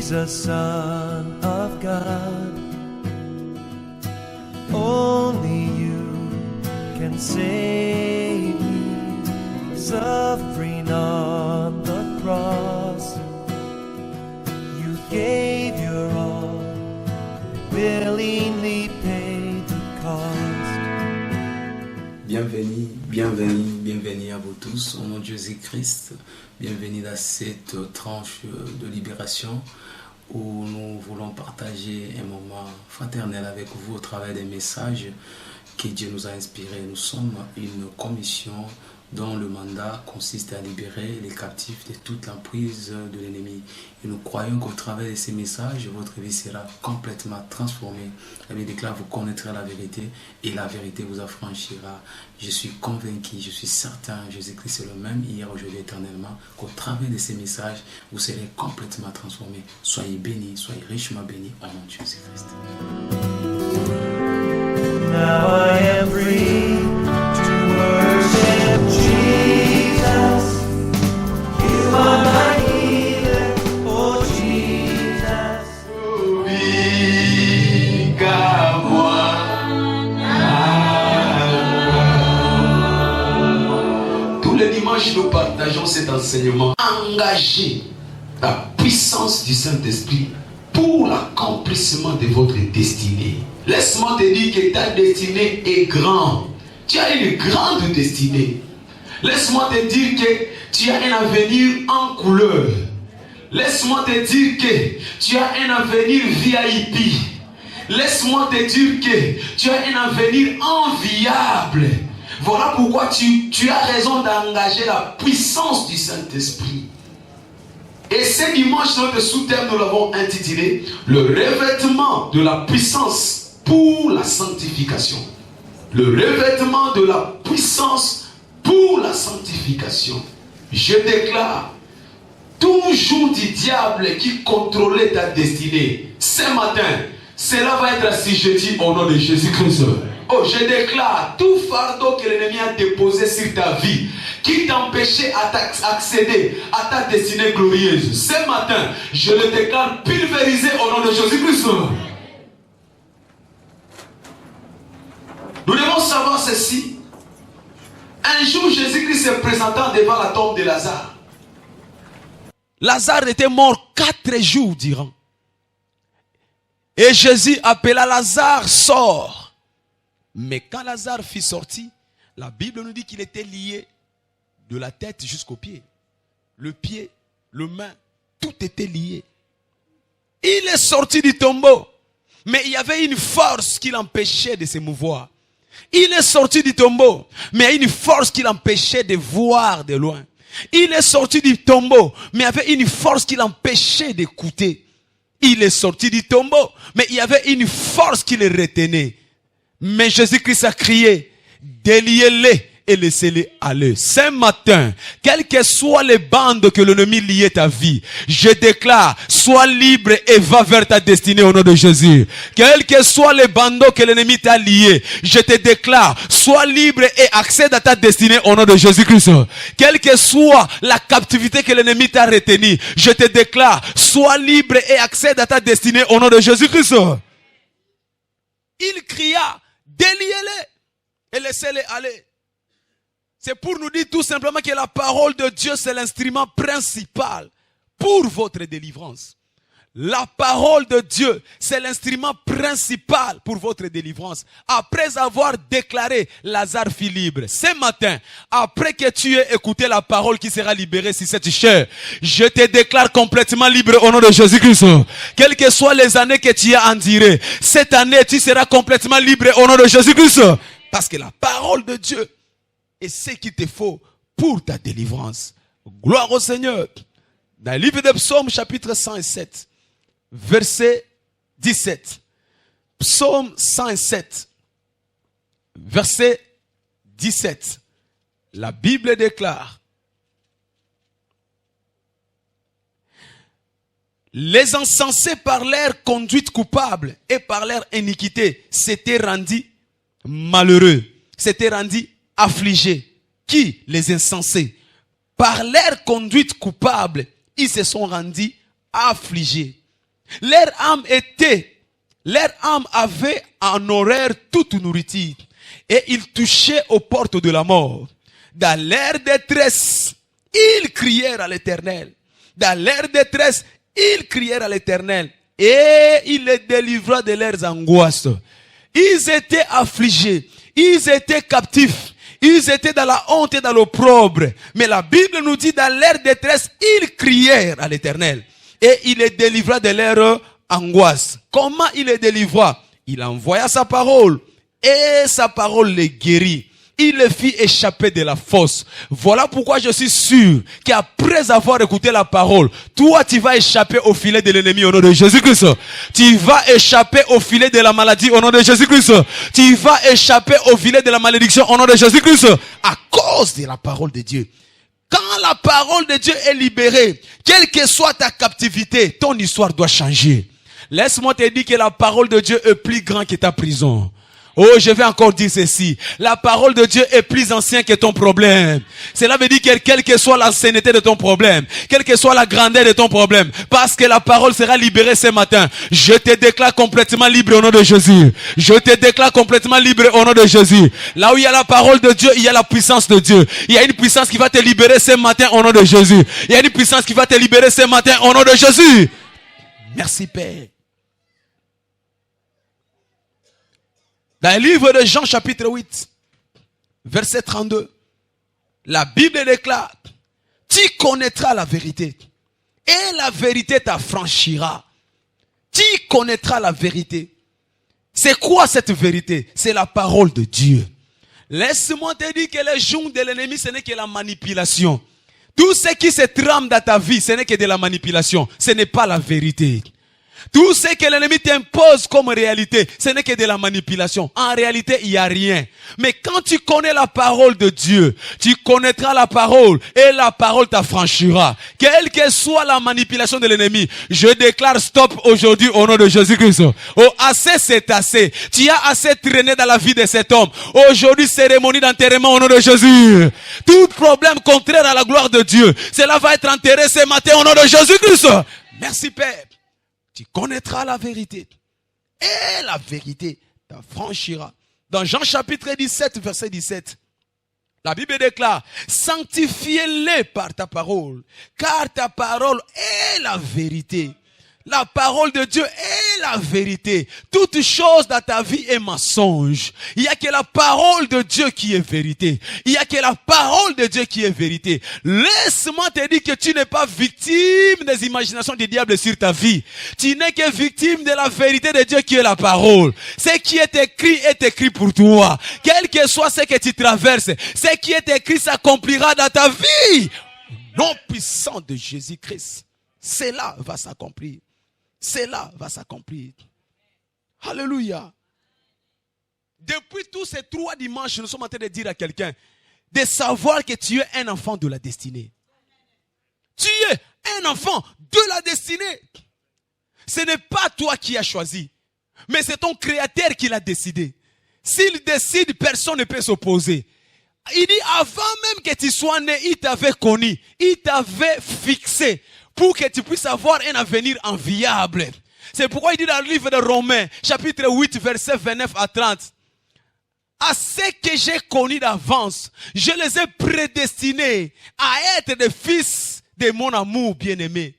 Jesus, Son of God. Only you can save me, suffering on the cross. You gave your all, willingly paid the cost. Bienvenue, bienvenue, bienvenue à vous tous au nom de Jésus-Christ. Bienvenue dans cette tranche de libération où nous voulons partager un moment fraternel avec vous au travers des messages que Dieu nous a inspirés. Nous sommes une commission dont le mandat consiste à libérer les captifs de toute l'emprise de l'ennemi. Et nous croyons qu'au travers de ces messages, votre vie sera complètement transformée. La Bible déclare, vous connaîtrez la vérité et la vérité vous affranchira. Je suis convaincu, je suis certain, Jésus-Christ est le même hier, aujourd'hui, éternellement, qu'au travers de ces messages, vous serez complètement transformés. Soyez bénis, soyez richement bénis au nom de Jésus-Christ. Now I am free to worship Jesus. You are my healer, oh Jesus. Tous les dimanches, nous partageons cet enseignement. Engagez la puissance du Saint-Esprit pour l'accomplissement de votre destinée. Laisse-moi te dire que ta destinée est grande. Tu as une grande destinée. Laisse-moi te dire que tu as un avenir en couleur. Laisse-moi te dire que tu as un avenir VIP. Laisse-moi te dire que tu as un avenir enviable. Voilà pourquoi tu as raison d'engager la puissance du Saint-Esprit. Et ce dimanche, notre sous-thème, nous l'avons intitulé « Le revêtement de la puissance pour la sanctification ». Le revêtement de la puissance pour la sanctification. Je déclare, tout joug du diable qui contrôlait ta destinée, ce matin, cela va être assujetti au nom de Jésus-Christ. Oh, je déclare, tout fardeau que l'ennemi a déposé sur ta vie, qui t'empêchait d'accéder à ta destinée glorieuse, ce matin, je le déclare pulvérisé au nom de Jésus-Christ. Nous devons savoir ceci. Un jour, Jésus-Christ se présentant devant la tombe de Lazare. Lazare était mort 4 jours durant. Et Jésus appela Lazare, sors. Mais quand Lazare fut sorti, la Bible nous dit qu'il était lié de la tête jusqu'aux pieds. Le pied, le main, tout était lié. Il est sorti du tombeau, mais il y avait une force qui l'empêchait de se mouvoir. Il est sorti du tombeau, mais il y a une force qui l'empêchait de voir de loin. Il est sorti du tombeau, mais il y avait une force qui l'empêchait d'écouter. Il est sorti du tombeau, mais il y avait une force qui le retenait. Mais Jésus-Christ a crié, déliez-les et laissez-les aller. Ce matin, quelles que soient les bandes que l'ennemi liait ta vie, je déclare, sois libre et va vers ta destinée au nom de Jésus. Quels que soient les bandeaux que l'ennemi t'a liés, je te déclare, sois libre et accède à ta destinée au nom de Jésus-Christ. Quelle que soit la captivité que l'ennemi t'a retenue, je te déclare, sois libre et accède à ta destinée au nom de Jésus-Christ. Il cria, déliez-les et laissez-les aller. C'est pour nous dire tout simplement que la parole de Dieu, c'est l'instrument principal pour votre délivrance. La parole de Dieu, c'est l'instrument principal pour votre délivrance. Après avoir déclaré Lazare fut libre, ce matin, après que tu aies écouté la parole qui sera libérée sur cette chair, je te déclare complètement libre au nom de Jésus-Christ. Quelles que soient les années que tu as endurées, cette année, tu seras complètement libre au nom de Jésus-Christ. Parce que la parole de Dieu est ce qu'il te faut pour ta délivrance. Gloire au Seigneur. Dans le livre de Psaume, chapitre 107, verset 17. Psaume 107, verset 17. La Bible déclare: les insensés par leur conduite coupable et par leur iniquité s'étaient rendus malheureux, s'étaient rendus affligés. Qui? Les insensés. Par leur conduite coupable, ils se sont rendus affligés. Leur âme avait en horreur toute nourriture. Et ils touchaient aux portes de la mort. Dans leur détresse, ils crièrent à l'Éternel. Dans leur détresse, ils crièrent à l'Éternel. Et il les délivra de leurs angoisses. Ils étaient affligés. Ils étaient captifs. Ils étaient dans la honte et dans l'opprobre. Mais la Bible nous dit, dans leur détresse, ils crièrent à l'Éternel. Et il les délivra de leur angoisse. Comment il les délivra? Il envoya sa parole. Et sa parole les guérit. Il les fit échapper de la fosse. Voilà pourquoi je suis sûr qu'après avoir écouté la parole, toi tu vas échapper au filet de l'ennemi au nom de Jésus-Christ. Tu vas échapper au filet de la maladie au nom de Jésus-Christ. Tu vas échapper au filet de la malédiction au nom de Jésus-Christ. À cause de la parole de Dieu. Quand la parole de Dieu est libérée, quelle que soit ta captivité, ton histoire doit changer. Laisse-moi te dire que la parole de Dieu est plus grande que ta prison. Oh, je vais encore dire ceci. La parole de Dieu est plus ancienne que ton problème. Cela veut dire que quelle que soit l'ancienneté de ton problème, quelle que soit la grandeur de ton problème, parce que la parole sera libérée ce matin, je te déclare complètement libre au nom de Jésus. Je te déclare complètement libre au nom de Jésus. Là où il y a la parole de Dieu, il y a la puissance de Dieu. Il y a une puissance qui va te libérer ce matin au nom de Jésus. Il y a une puissance qui va te libérer ce matin au nom de Jésus. Merci Père. Dans le livre de Jean chapitre 8, verset 32, la Bible déclare, tu connaîtras la vérité et la vérité t'affranchira. Tu connaîtras la vérité. C'est quoi cette vérité? C'est la parole de Dieu. Laisse-moi te dire que les jours de l'ennemi, ce n'est que la manipulation. Tout ce qui se trame dans ta vie, ce n'est que de la manipulation. Ce n'est pas la vérité. Tout ce que l'ennemi t'impose comme réalité, ce n'est que de la manipulation. En réalité, il n'y a rien. Mais quand tu connais la parole de Dieu, tu connaîtras la parole et la parole t'affranchira. Quelle que soit la manipulation de l'ennemi, je déclare stop aujourd'hui au nom de Jésus-Christ. Oh, assez c'est assez. Tu as assez traîné dans la vie de cet homme. Aujourd'hui, cérémonie d'enterrement au nom de Jésus. Tout problème contraire à la gloire de Dieu, cela va être enterré ce matin au nom de Jésus-Christ. Merci Père. Tu connaîtras la vérité. Et la vérité t'affranchira. Dans Jean chapitre 17, verset 17. La Bible déclare, sanctifie-les par ta parole, car ta parole est la vérité. La parole de Dieu est la vérité. Toute chose dans ta vie est mensonge. Il n'y a que la parole de Dieu qui est vérité. Il n'y a que la parole de Dieu qui est vérité. Laisse-moi te dire que tu n'es pas victime des imaginations du diable sur ta vie. Tu n'es que victime de la vérité de Dieu qui est la parole. Ce qui est écrit pour toi. Quel que soit ce que tu traverses, ce qui est écrit s'accomplira dans ta vie. Au nom puissant de Jésus-Christ. Cela va s'accomplir. Cela va s'accomplir. Alléluia. Depuis tous ces 3 dimanches, nous sommes en train de dire à quelqu'un de savoir que tu es un enfant de la destinée. Tu es un enfant de la destinée. Ce n'est pas toi qui as choisi, mais c'est ton créateur qui l'a décidé. S'il décide, personne ne peut s'opposer. Il dit avant même que tu sois né, il t'avait connu, il t'avait fixé. Pour que tu puisses avoir un avenir enviable. C'est pourquoi il dit dans le livre de Romains, chapitre 8, verset 29 à 30. À ceux que j'ai connus d'avance, je les ai prédestinés à être des fils de mon amour bien-aimé.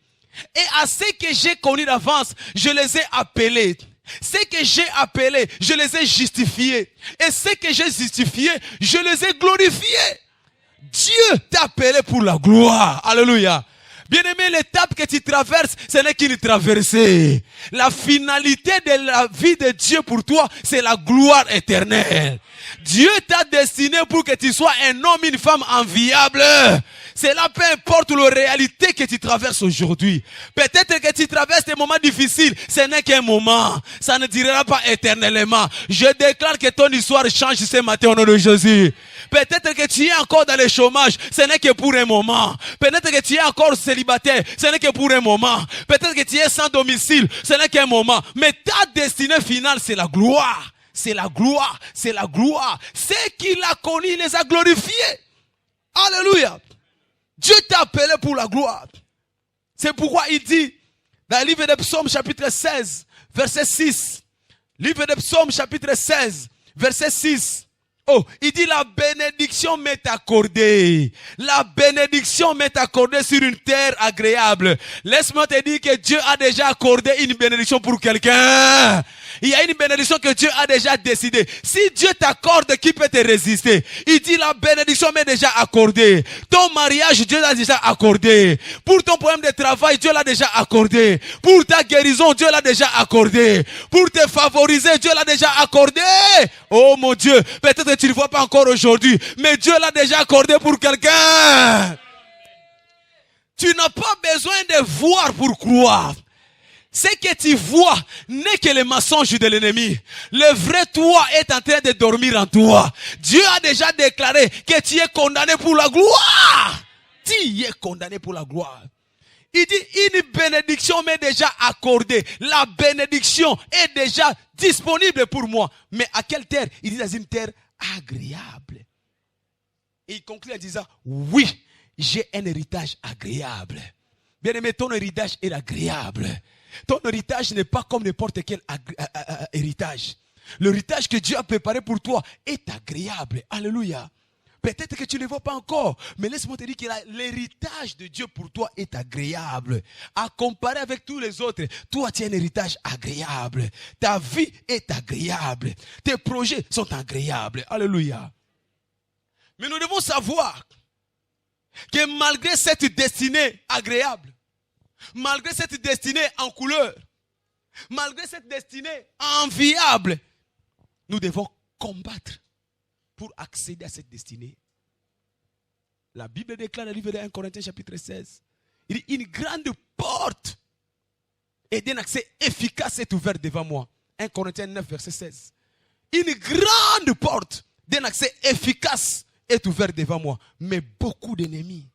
Et à ceux que j'ai connus d'avance, je les ai appelés. Ceux que j'ai appelés, je les ai justifiés. Et ceux que j'ai justifiés, je les ai glorifiés. Dieu t'a appelé pour la gloire. Alléluia. Bien-aimé, l'étape que tu traverses, ce n'est qu'une traversée. La finalité de la vie de Dieu pour toi, c'est la gloire éternelle. Dieu t'a destiné pour que tu sois un homme, une femme enviable. Cela peu importe la réalité que tu traverses aujourd'hui. Peut-être que tu traverses des moments difficiles. Ce n'est qu'un moment. Ça ne durera pas éternellement. Je déclare que ton histoire change ce matin au nom de Jésus. Peut-être que tu es encore dans le chômage. Ce n'est que pour un moment. Peut-être que tu es encore célibataire. Ce n'est que pour un moment. Peut-être que tu es sans domicile. Ce n'est qu'un moment. Mais ta destinée finale, c'est la gloire. C'est la gloire. C'est la gloire. Ceux qui l'ont connu, il les a glorifiés. Alléluia. Dieu t'a appelé pour la gloire. C'est pourquoi il dit, Dans le livre des Psaumes, chapitre 16, verset 6. Livre des Psaumes, chapitre 16, verset 6. Oh, il dit la bénédiction m'est accordée. La bénédiction m'est accordée sur une terre agréable. Laisse-moi te dire que Dieu a déjà accordé une bénédiction pour quelqu'un. Il y a une bénédiction que Dieu a déjà décidé. Si Dieu t'accorde, qui peut te résister? Il dit la bénédiction m'est déjà accordée. Ton mariage, Dieu l'a déjà accordé. Pour ton problème de travail, Dieu l'a déjà accordé. Pour ta guérison, Dieu l'a déjà accordé. Pour te favoriser, Dieu l'a déjà accordé. Oh mon Dieu, peut-être que tu ne le vois pas encore aujourd'hui, mais Dieu l'a déjà accordé pour quelqu'un. Tu n'as pas besoin de voir pour croire. Ce que tu vois n'est que le mensonge de l'ennemi. Le vrai toi est en train de dormir en toi. Dieu a déjà déclaré que tu es condamné pour la gloire. Tu es condamné pour la gloire. Il dit, une bénédiction m'est déjà accordée. La bénédiction est déjà disponible pour moi. Mais à quelle terre? Il dit dans une terre agréable. Et il conclut en disant, oui, j'ai un héritage agréable. Bien aimé, ton héritage est agréable. Ton héritage n'est pas comme n'importe quel héritage. L'héritage que Dieu a préparé pour toi est agréable. Alléluia. Peut-être que tu ne le vois pas encore, mais laisse-moi te dire que l'héritage de Dieu pour toi est agréable. À comparer avec tous les autres, toi tu as un héritage agréable. Ta vie est agréable. Tes projets sont agréables. Alléluia. Mais nous devons savoir que malgré cette destinée agréable, malgré cette destinée en couleur, malgré cette destinée enviable, nous devons combattre pour accéder à cette destinée. La Bible déclare dans le livre de 1 Corinthiens chapitre 16, il dit, une grande porte et d'un accès efficace est ouverte devant moi. 1 Corinthiens 9 verset 16. Une grande porte d'un accès efficace est ouverte devant moi, mais beaucoup d'ennemis.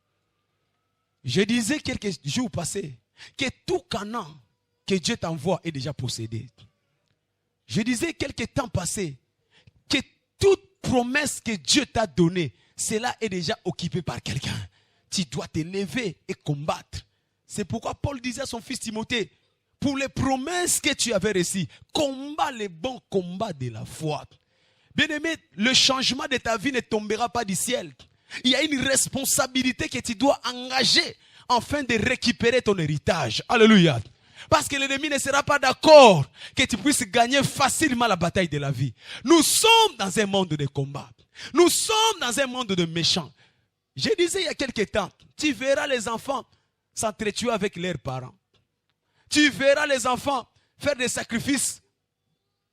Je disais quelques jours passés que tout Canaan que Dieu t'envoie est déjà possédé. Je disais quelques temps passés que toute promesse que Dieu t'a donnée, cela est déjà occupé par quelqu'un. Tu dois te lever et combattre. C'est pourquoi Paul disait à son fils Timothée, pour les promesses que tu avais reçues, combat les bons combats de la foi. Bien-aimé, le changement de ta vie ne tombera pas du ciel. Il y a une responsabilité que tu dois engager afin de récupérer ton héritage. Alléluia. Parce que l'ennemi ne sera pas d'accord que tu puisses gagner facilement la bataille de la vie. Nous sommes dans un monde de combat. Nous sommes dans un monde de méchants. Je disais il y a quelque temps, tu verras les enfants s'entretuer avec leurs parents. Tu verras les enfants faire des sacrifices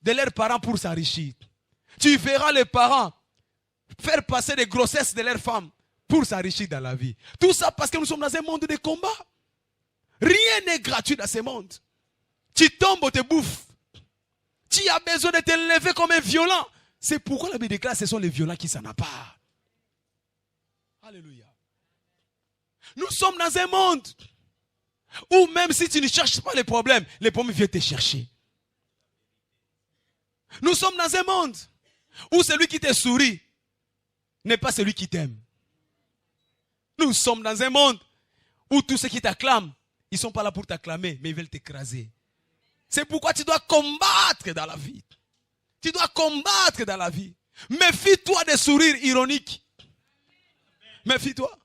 de leurs parents pour s'enrichir. Tu verras les parents faire passer des grossesses de leurs femmes pour s'enrichir dans la vie. Tout ça parce que nous sommes dans un monde de combat. Rien n'est gratuit dans ce monde. Tu tombes, on te bouffe. Tu as besoin de te lever comme un violent. C'est pourquoi la Bible déclare que ce sont les violents qui s'en accaparent. Alléluia. Nous sommes dans un monde où même si tu ne cherches pas les problèmes viennent te chercher. Nous sommes dans un monde où celui qui te sourit n'est pas celui qui t'aime. Nous sommes dans un monde où tous ceux qui t'acclament, ils ne sont pas là pour t'acclamer, mais ils veulent t'écraser. C'est pourquoi tu dois combattre dans la vie. Tu dois combattre dans la vie. Méfie-toi des sourires ironiques. Méfie-toi.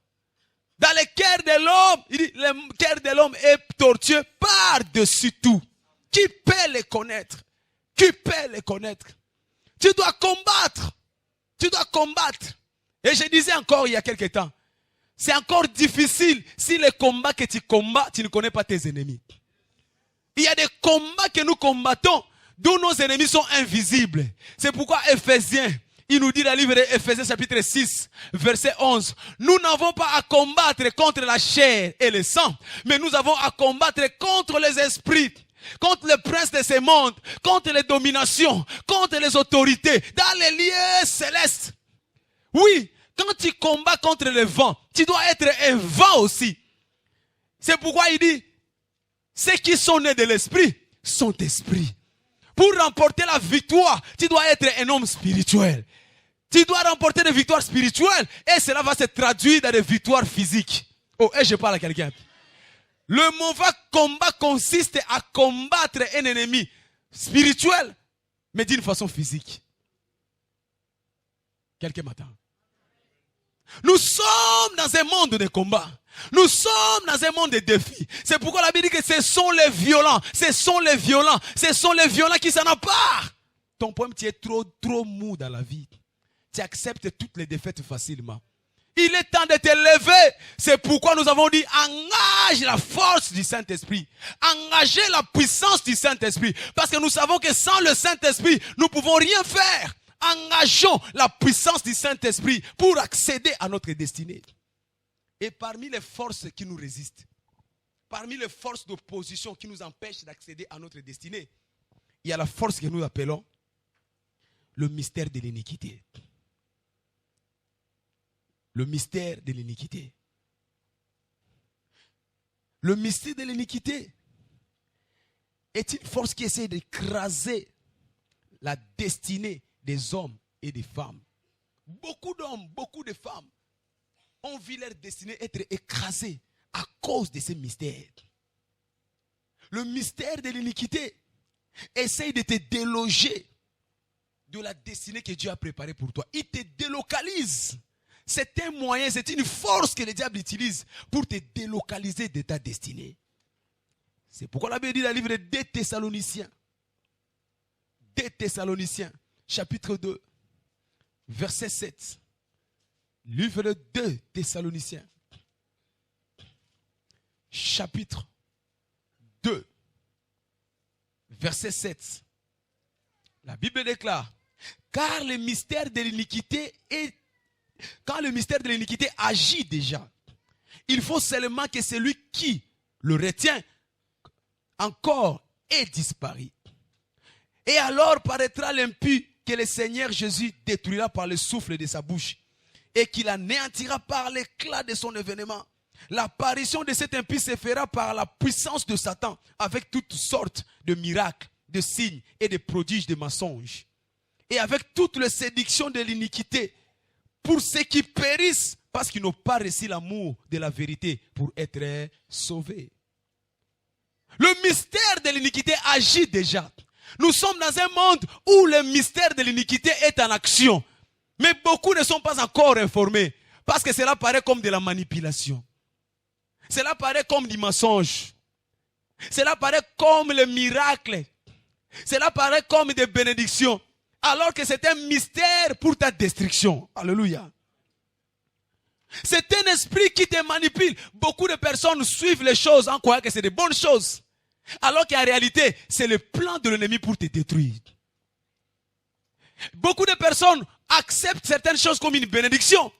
Dans le cœur de l'homme, il dit, le cœur de l'homme est tortueux par-dessus tout. Qui peut les connaître? Qui peut les connaître? Tu dois combattre. Tu dois combattre. Et je disais encore il y a quelque temps, c'est encore difficile si les combats que tu combats, tu ne connais pas tes ennemis. Il y a des combats que nous combattons dont nos ennemis sont invisibles. C'est pourquoi Éphésiens, il nous dit dans le livre d'Éphésiens chapitre 6, verset 11, nous n'avons pas à combattre contre la chair et le sang, mais nous avons à combattre contre les esprits, contre les princes de ce monde, contre les dominations, contre les autorités, dans les lieux célestes. Oui, quand tu combats contre le vent, tu dois être un vent aussi. C'est pourquoi il dit, ceux qui sont nés de l'esprit sont esprits. Pour remporter la victoire, tu dois être un homme spirituel. Tu dois remporter des victoires spirituelles et cela va se traduire dans des victoires physiques. Oh, et je parle à quelqu'un. Le mauvais combat consiste à combattre un ennemi spirituel, mais d'une façon physique. Quelques matins. Nous sommes dans un monde de combat. Nous sommes dans un monde de défis. C'est pourquoi la Bible dit que ce sont les violents. Ce sont les violents. Ce sont les violents qui s'en emparent. Ton problème, tu es trop mou dans la vie. Tu acceptes toutes les défaites facilement. Il est temps de te lever. C'est pourquoi nous avons dit, engage la force du Saint-Esprit. Engagez la puissance du Saint-Esprit. Parce que nous savons que sans le Saint-Esprit, nous ne pouvons rien faire. Engageons la puissance du Saint-Esprit pour accéder à notre destinée. Et parmi les forces qui nous résistent, parmi les forces d'opposition qui nous empêchent d'accéder à notre destinée, il y a la force que nous appelons le mystère de l'iniquité. Le mystère de l'iniquité. Le mystère de l'iniquité est une force qui essaie d'écraser la destinée des hommes et des femmes. Beaucoup d'hommes, beaucoup de femmes ont vu leur destinée être écrasée à cause de ces mystères. Le mystère de l'iniquité essaye de te déloger de la destinée que Dieu a préparée pour toi. Il te délocalise. C'est un moyen, c'est une force que le diable utilise pour te délocaliser de ta destinée. C'est pourquoi la Bible dit dans le livre de 2 Thessaloniciens. 2 Thessaloniciens, chapitre 2, verset 7. Livre de 2 Thessaloniciens, chapitre 2, verset 7. La Bible déclare, car le mystère de l'iniquité quand le mystère de l'iniquité agit déjà, il faut seulement que celui qui le retient encore ait disparu. Et alors paraîtra l'impie que le Seigneur Jésus détruira par le souffle de sa bouche et qu'il anéantira par l'éclat de son événement. L'apparition de cet impie se fera par la puissance de Satan avec toutes sortes de miracles, de signes et de prodiges de mensonges. Et avec toutes les séductions de l'iniquité pour ceux qui périssent parce qu'ils n'ont pas reçu l'amour de la vérité pour être sauvés. Le mystère de l'iniquité agit déjà. Nous sommes dans un monde où le mystère de l'iniquité est en action. Mais beaucoup ne sont pas encore informés. Parce que cela paraît comme de la manipulation. Cela paraît comme du mensonge. Cela paraît comme le miracle. Cela paraît comme des bénédictions. Alors que c'est un mystère pour ta destruction. Alléluia. C'est un esprit qui te manipule. Beaucoup de personnes suivent les choses en croyant que c'est des bonnes choses. Alors qu'en réalité, c'est le plan de l'ennemi pour te détruire. Beaucoup de personnes acceptent certaines choses comme une bénédiction.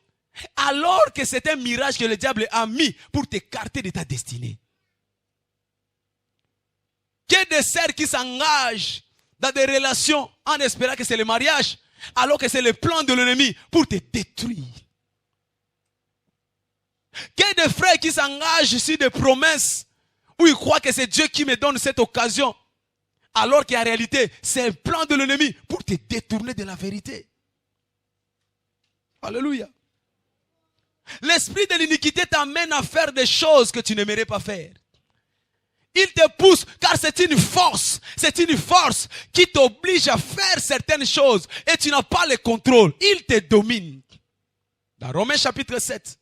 Alors que c'est un mirage que le diable a mis pour t'écarter de ta destinée. Qu'il y ait des sœurs qui s'engagent dans des relations en espérant que c'est le mariage, alors que c'est le plan de l'ennemi pour te détruire. Qu'il y ait des frères qui s'engagent sur des promesses où ils croient que c'est Dieu qui me donne cette occasion, alors qu'en réalité, c'est un plan de l'ennemi pour te détourner de la vérité. Alléluia. L'esprit de l'iniquité t'amène à faire des choses que tu n'aimerais pas faire. Il te pousse car c'est une force qui t'oblige à faire certaines choses et tu n'as pas le contrôle. Il te domine. Dans Romains chapitre 7,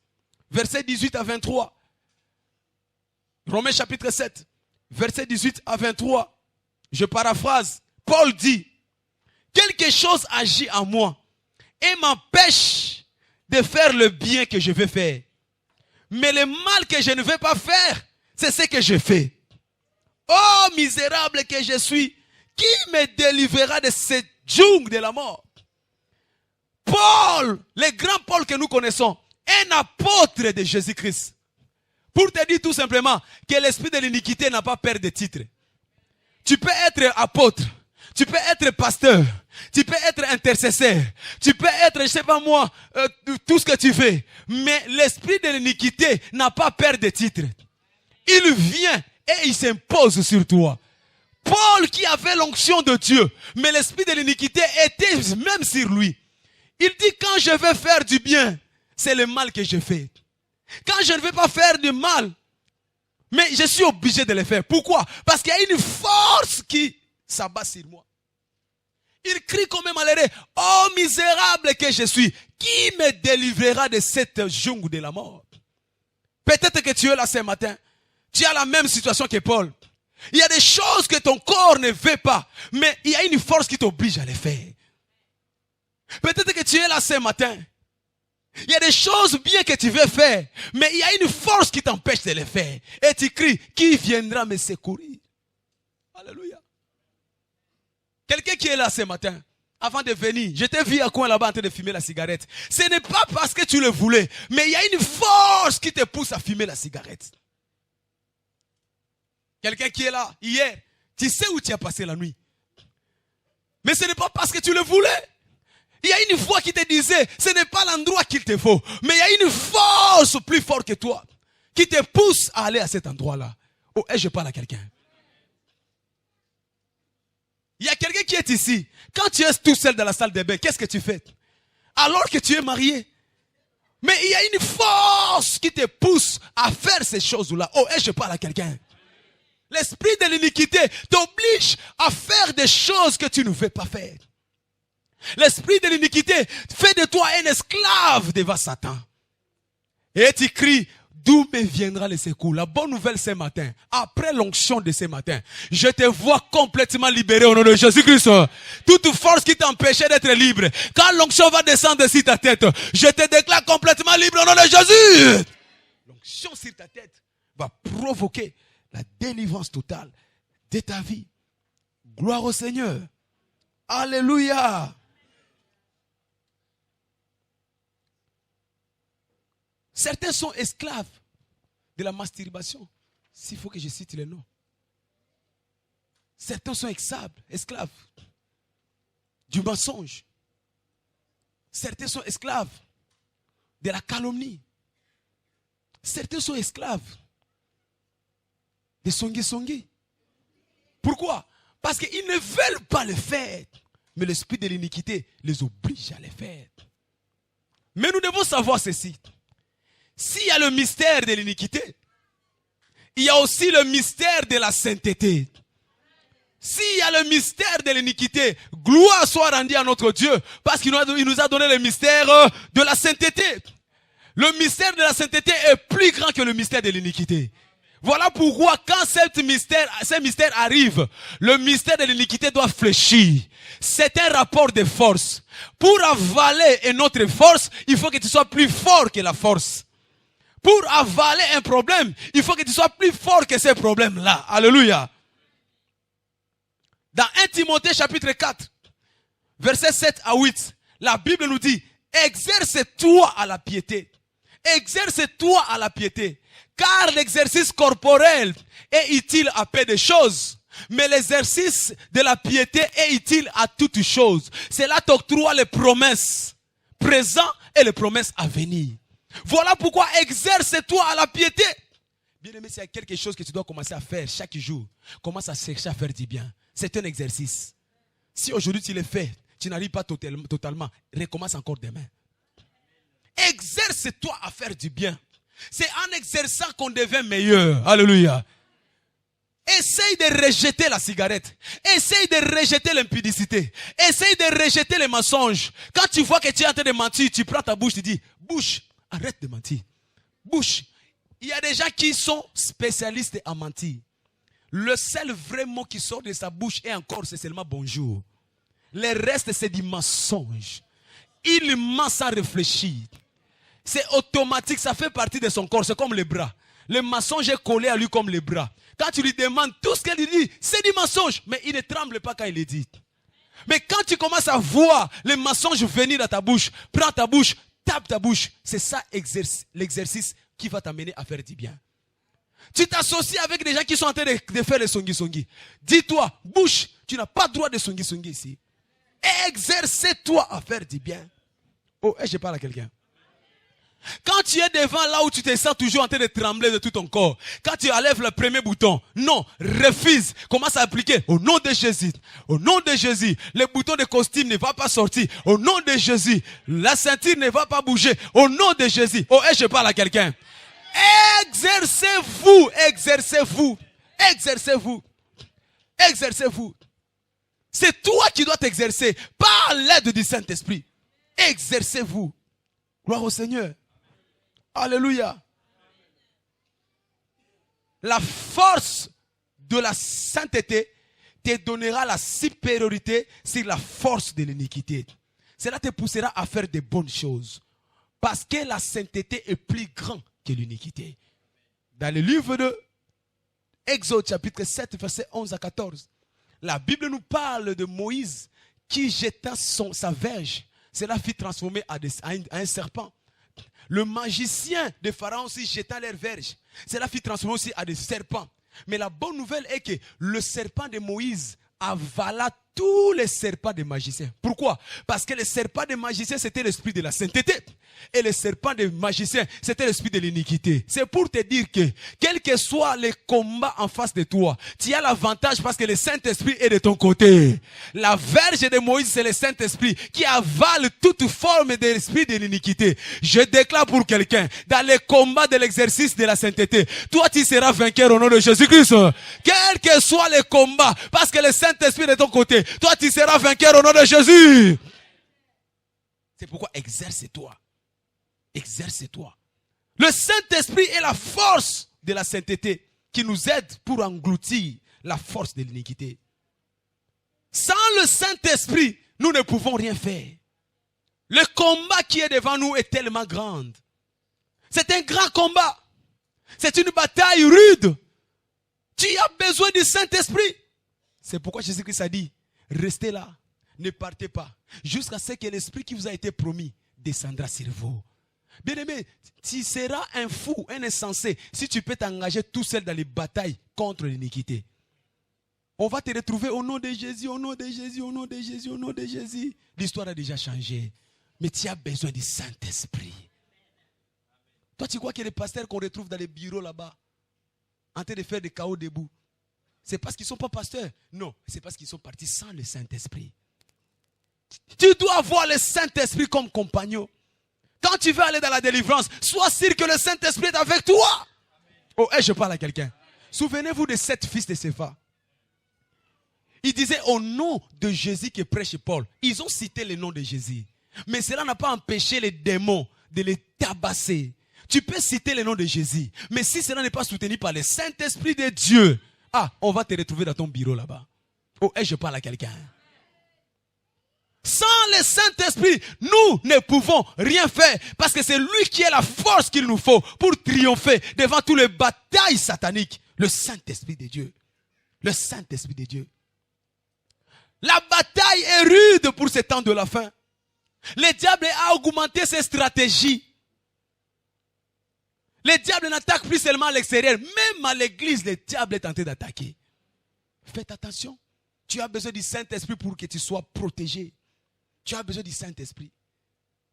versets 18 à 23. Romains chapitre 7, versets 18 à 23. Je paraphrase. Paul dit, quelque chose agit en moi et m'empêche de faire le bien que je veux faire. Mais le mal que je ne veux pas faire, c'est ce que je fais. Oh misérable que je suis, qui me délivrera de cette jungle de la mort? Paul, le grand Paul que nous connaissons, un apôtre de Jésus-Christ. Pour te dire tout simplement que l'esprit de l'iniquité n'a pas peur de titre. Tu peux être apôtre, tu peux être pasteur, tu peux être intercesseur, tu peux être, je sais pas moi, tout ce que tu veux. Mais l'esprit de l'iniquité n'a pas peur de titre. Il vient et il s'impose sur toi. Paul qui avait l'onction de Dieu, mais l'esprit de l'iniquité était même sur lui. Il dit, quand je veux faire du bien, c'est le mal que je fais. Quand je ne veux pas faire du mal, Mais je suis obligé de le faire. Pourquoi? Parce qu'il y a une force qui s'abat sur moi. Il crie quand même malheureux. Oh misérable que je suis. Qui me délivrera de cette jungle de la mort? Peut-être que tu es là ce matin. Tu as la même situation que Paul. Il y a des choses que ton corps ne veut pas. Mais il y a une force qui t'oblige à les faire. Peut-être que tu es là ce matin. Il y a des choses bien que tu veux faire. Mais il y a une force qui t'empêche de les faire. Et tu cries, qui viendra me secourir? Alléluia. Quelqu'un qui est là ce matin, avant de venir, je t'ai vu à coin là-bas en train de fumer la cigarette. Ce n'est pas parce que tu le voulais, mais il y a une force qui te pousse à fumer la cigarette. Quelqu'un qui est là, hier, tu sais où tu as passé la nuit. Mais ce n'est pas parce que tu le voulais. Il y a une voix qui te disait, ce n'est pas l'endroit qu'il te faut, mais il y a une force plus forte que toi qui te pousse à aller à cet endroit-là. Oh, et je parle à quelqu'un. Il y a quelqu'un qui est ici. Quand tu es tout seul dans la salle de bain, qu'est-ce que tu fais? Alors que tu es marié. Mais il y a une force qui te pousse à faire ces choses-là. Oh, et je parle à quelqu'un. L'esprit de l'iniquité t'oblige à faire des choses que tu ne veux pas faire. L'esprit de l'iniquité fait de toi un esclave devant Satan. Et tu cries, d'où me viendra le secours? La bonne nouvelle ce matin, après l'onction de ce matin, je te vois complètement libéré au nom de Jésus-Christ. Toute force qui t'empêchait d'être libre, quand l'onction va descendre sur ta tête, je te déclare complètement libre au nom de Jésus. L'onction sur ta tête va provoquer la délivrance totale de ta vie. Gloire au Seigneur. Alléluia. Certains sont esclaves de la masturbation. S'il faut que je cite les noms. Certains sont esclaves du mensonge. Certains sont esclaves de la calomnie. Certains sont esclaves de songi. Pourquoi? Parce qu'ils ne veulent pas le faire. Mais l'esprit de l'iniquité les oblige à le faire. Mais nous devons savoir ceci. S'il y a le mystère de l'iniquité, il y a aussi le mystère de la sainteté. S'il y a le mystère de l'iniquité, gloire soit rendue à notre Dieu, parce qu'il nous a donné le mystère de la sainteté. Le mystère de la sainteté est plus grand que le mystère de l'iniquité. Voilà pourquoi quand ce mystère arrive, le mystère de l'iniquité doit fléchir. C'est un rapport de force. Pour avaler une autre force, il faut que tu sois plus fort que la force. Pour avaler un problème, il faut que tu sois plus fort que ce problème-là. Alléluia. Dans 1 Timothée chapitre 4, versets 7 à 8, la Bible nous dit, exerce-toi à la piété. Exerce-toi à la piété. Car l'exercice corporel est utile à peu de choses. Mais l'exercice de la piété est utile à toutes choses. Cela t'octroie les promesses présentes et les promesses à venir. Voilà pourquoi exerce-toi à la piété. Bien aimé, s'il y a quelque chose que tu dois commencer à faire chaque jour, commence à chercher à faire du bien. C'est un exercice. Si aujourd'hui tu le fais, tu n'arrives pas totalement, recommence encore demain. Exerce-toi à faire du bien. C'est en exerçant qu'on devient meilleur. Alléluia. Essaye de rejeter la cigarette. Essaye de rejeter l'impudicité. Essaye de rejeter les mensonges. Quand tu vois que tu es en train de mentir, tu prends ta bouche, tu dis, bouche, arrête de mentir. Bouche. Il y a des gens qui sont spécialistes en mentir. Le seul vrai mot qui sort de sa bouche et encore, c'est seulement bonjour. Le reste, c'est du mensonge. Il ment sans réfléchir. C'est automatique, ça fait partie de son corps, c'est comme les bras. Le mensonge est collé à lui comme les bras. Quand tu lui demandes tout ce qu'elle dit, c'est du mensonge, mais il ne tremble pas quand il le dit. Mais quand tu commences à voir les mensonges venir dans ta bouche, prends ta bouche, tape ta bouche, c'est ça l'exercice qui va t'amener à faire du bien. Tu t'associes avec des gens qui sont en train de faire le songi-songi. Dis-toi, bouche, tu n'as pas le droit de songi-songi ici. Exerce-toi à faire du bien. Oh, je parle à quelqu'un. Quand tu es devant là où tu te sens toujours en train de trembler de tout ton corps, quand tu enlèves le premier bouton, non, refuse, commence à appliquer au nom de Jésus. Au nom de Jésus, le bouton de costume ne va pas sortir. Au nom de Jésus, la ceinture ne va pas bouger. Au nom de Jésus. Oh, je parle à quelqu'un. Exercez-vous, exercez-vous, exercez-vous, exercez-vous. C'est toi qui dois t'exercer par l'aide du Saint-Esprit. Exercez-vous. Gloire au Seigneur. Alléluia. La force de la sainteté te donnera la supériorité sur la force de l'iniquité. Cela te poussera à faire de bonnes choses. Parce que la sainteté est plus grande que l'iniquité. Dans le livre de Exode chapitre 7 verset 11 à 14, la Bible nous parle de Moïse qui jeta sa verge. Cela fut transformé à un serpent. Le magicien de Pharaon aussi jeta leur verge. Cela fut transformé aussi à des serpents. Mais la bonne nouvelle est que le serpent de Moïse avala tous les serpents des magiciens. Pourquoi? Parce que le serpent des magiciens, c'était l'esprit de la sainteté. Et le serpent des magiciens, c'était l'esprit de l'iniquité. C'est pour te dire que, quel que soit les combats en face de toi, tu as l'avantage parce que le Saint-Esprit est de ton côté. La verge de Moïse, c'est le Saint-Esprit qui avale toute forme d'esprit de l'iniquité. Je déclare pour quelqu'un, dans les combats de l'exercice de la sainteté, toi tu seras vainqueur au nom de Jésus-Christ. Quel que soit les combats, parce que le Saint-Esprit est de ton côté, toi tu seras vainqueur au nom de Jésus. C'est pourquoi exerce-toi. Exerce-toi. Le Saint-Esprit est la force de la sainteté qui nous aide pour engloutir la force de l'iniquité. Sans le Saint-Esprit, nous ne pouvons rien faire. Le combat qui est devant nous est tellement grand. C'est un grand combat. C'est une bataille rude. Tu as besoin du Saint-Esprit. C'est pourquoi Jésus-Christ a dit, restez là, ne partez pas, jusqu'à ce que l'Esprit qui vous a été promis descendra sur vous. Bien-aimé, tu seras un fou, un insensé, si tu peux t'engager tout seul dans les batailles contre l'iniquité. On va te retrouver au nom de Jésus, au nom de Jésus, au nom de Jésus, au nom de Jésus. L'histoire a déjà changé. Mais tu as besoin du Saint-Esprit. Toi, tu crois que les pasteurs qu'on retrouve dans les bureaux là-bas, en train de faire des chaos debout, c'est parce qu'ils ne sont pas pasteurs. Non, c'est parce qu'ils sont partis sans le Saint-Esprit. Tu dois avoir le Saint-Esprit comme compagnon. Quand tu veux aller dans la délivrance, sois sûr que le Saint-Esprit est avec toi. Oh, je parle à quelqu'un. Souvenez-vous de 7 fils de Cépha. Ils disaient au nom de Jésus que prêche Paul. Ils ont cité le nom de Jésus. Mais cela n'a pas empêché les démons de les tabasser. Tu peux citer le nom de Jésus. Mais si cela n'est pas soutenu par le Saint-Esprit de Dieu, on va te retrouver dans ton bureau là-bas. Oh, je parle à quelqu'un. Sans le Saint-Esprit, nous ne pouvons rien faire. Parce que c'est lui qui est la force qu'il nous faut pour triompher devant toutes les batailles sataniques. Le Saint-Esprit de Dieu. Le Saint-Esprit de Dieu. La bataille est rude pour ce temps de la fin. Le diable a augmenté ses stratégies. Le diable n'attaque plus seulement à l'extérieur. Même à l'église, le diable est tenté d'attaquer. Faites attention. Tu as besoin du Saint-Esprit pour que tu sois protégé. Tu as besoin du Saint-Esprit.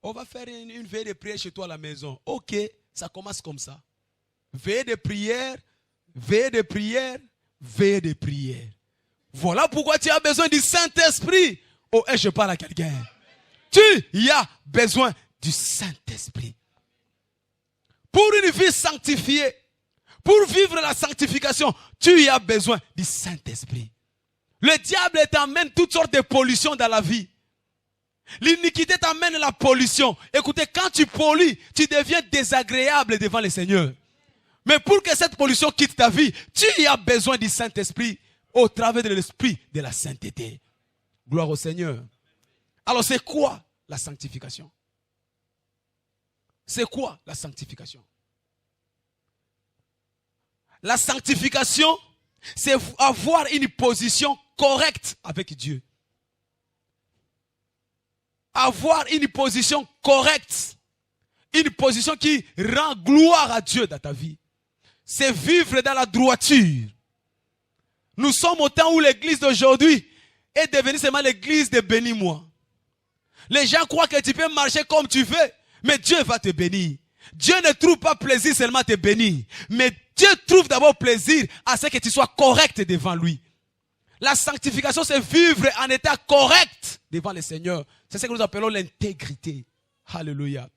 On va faire une veille de prière chez toi à la maison. Ok, ça commence comme ça. Veille de prière, veille de prière, veille de prière. Voilà pourquoi tu as besoin du Saint-Esprit. Oh, je parle à quelqu'un. Tu as besoin du Saint-Esprit. Pour une vie sanctifiée, pour vivre la sanctification, tu as besoin du Saint-Esprit. Le diable t'amène toutes sortes de pollutions dans la vie. L'iniquité t'amène la pollution. Écoutez, quand tu pollues, tu deviens désagréable devant le Seigneur. Mais pour que cette pollution quitte ta vie, tu as besoin du Saint-Esprit au travers de l'esprit de la sainteté. Gloire au Seigneur. Alors c'est quoi la sanctification? C'est quoi la sanctification? La sanctification, c'est avoir une position correcte avec Dieu. Avoir une position correcte. Une position qui rend gloire à Dieu dans ta vie. C'est vivre dans la droiture. Nous sommes au temps où l'église d'aujourd'hui est devenue seulement l'église de bénis-moi. Les gens croient que tu peux marcher comme tu veux, mais Dieu va te bénir. Dieu ne trouve pas plaisir seulement à te bénir, mais Dieu trouve d'abord plaisir à ce que tu sois correct devant lui. La sanctification, c'est vivre en état correct devant le Seigneur. C'est ce que nous appelons l'intégrité. Alléluia.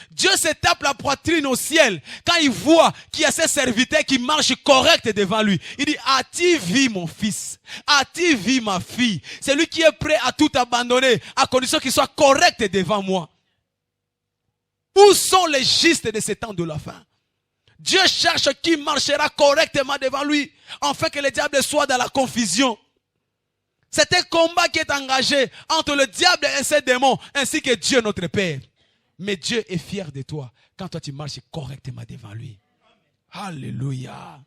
Dieu se tape la poitrine au ciel quand il voit qu'il y a ses serviteurs qui marchent correct devant lui. Il dit, as-tu vu mon fils? As-tu vu ma fille? C'est lui qui est prêt à tout abandonner à condition qu'il soit correct devant moi. Où sont les justes de ces temps de la fin? Dieu cherche qui marchera correctement devant lui, afin que le diable soit dans la confusion. C'est un combat qui est engagé entre le diable et ses démons, ainsi que Dieu notre Père. Mais Dieu est fier de toi quand toi tu marches correctement devant lui. Alléluia.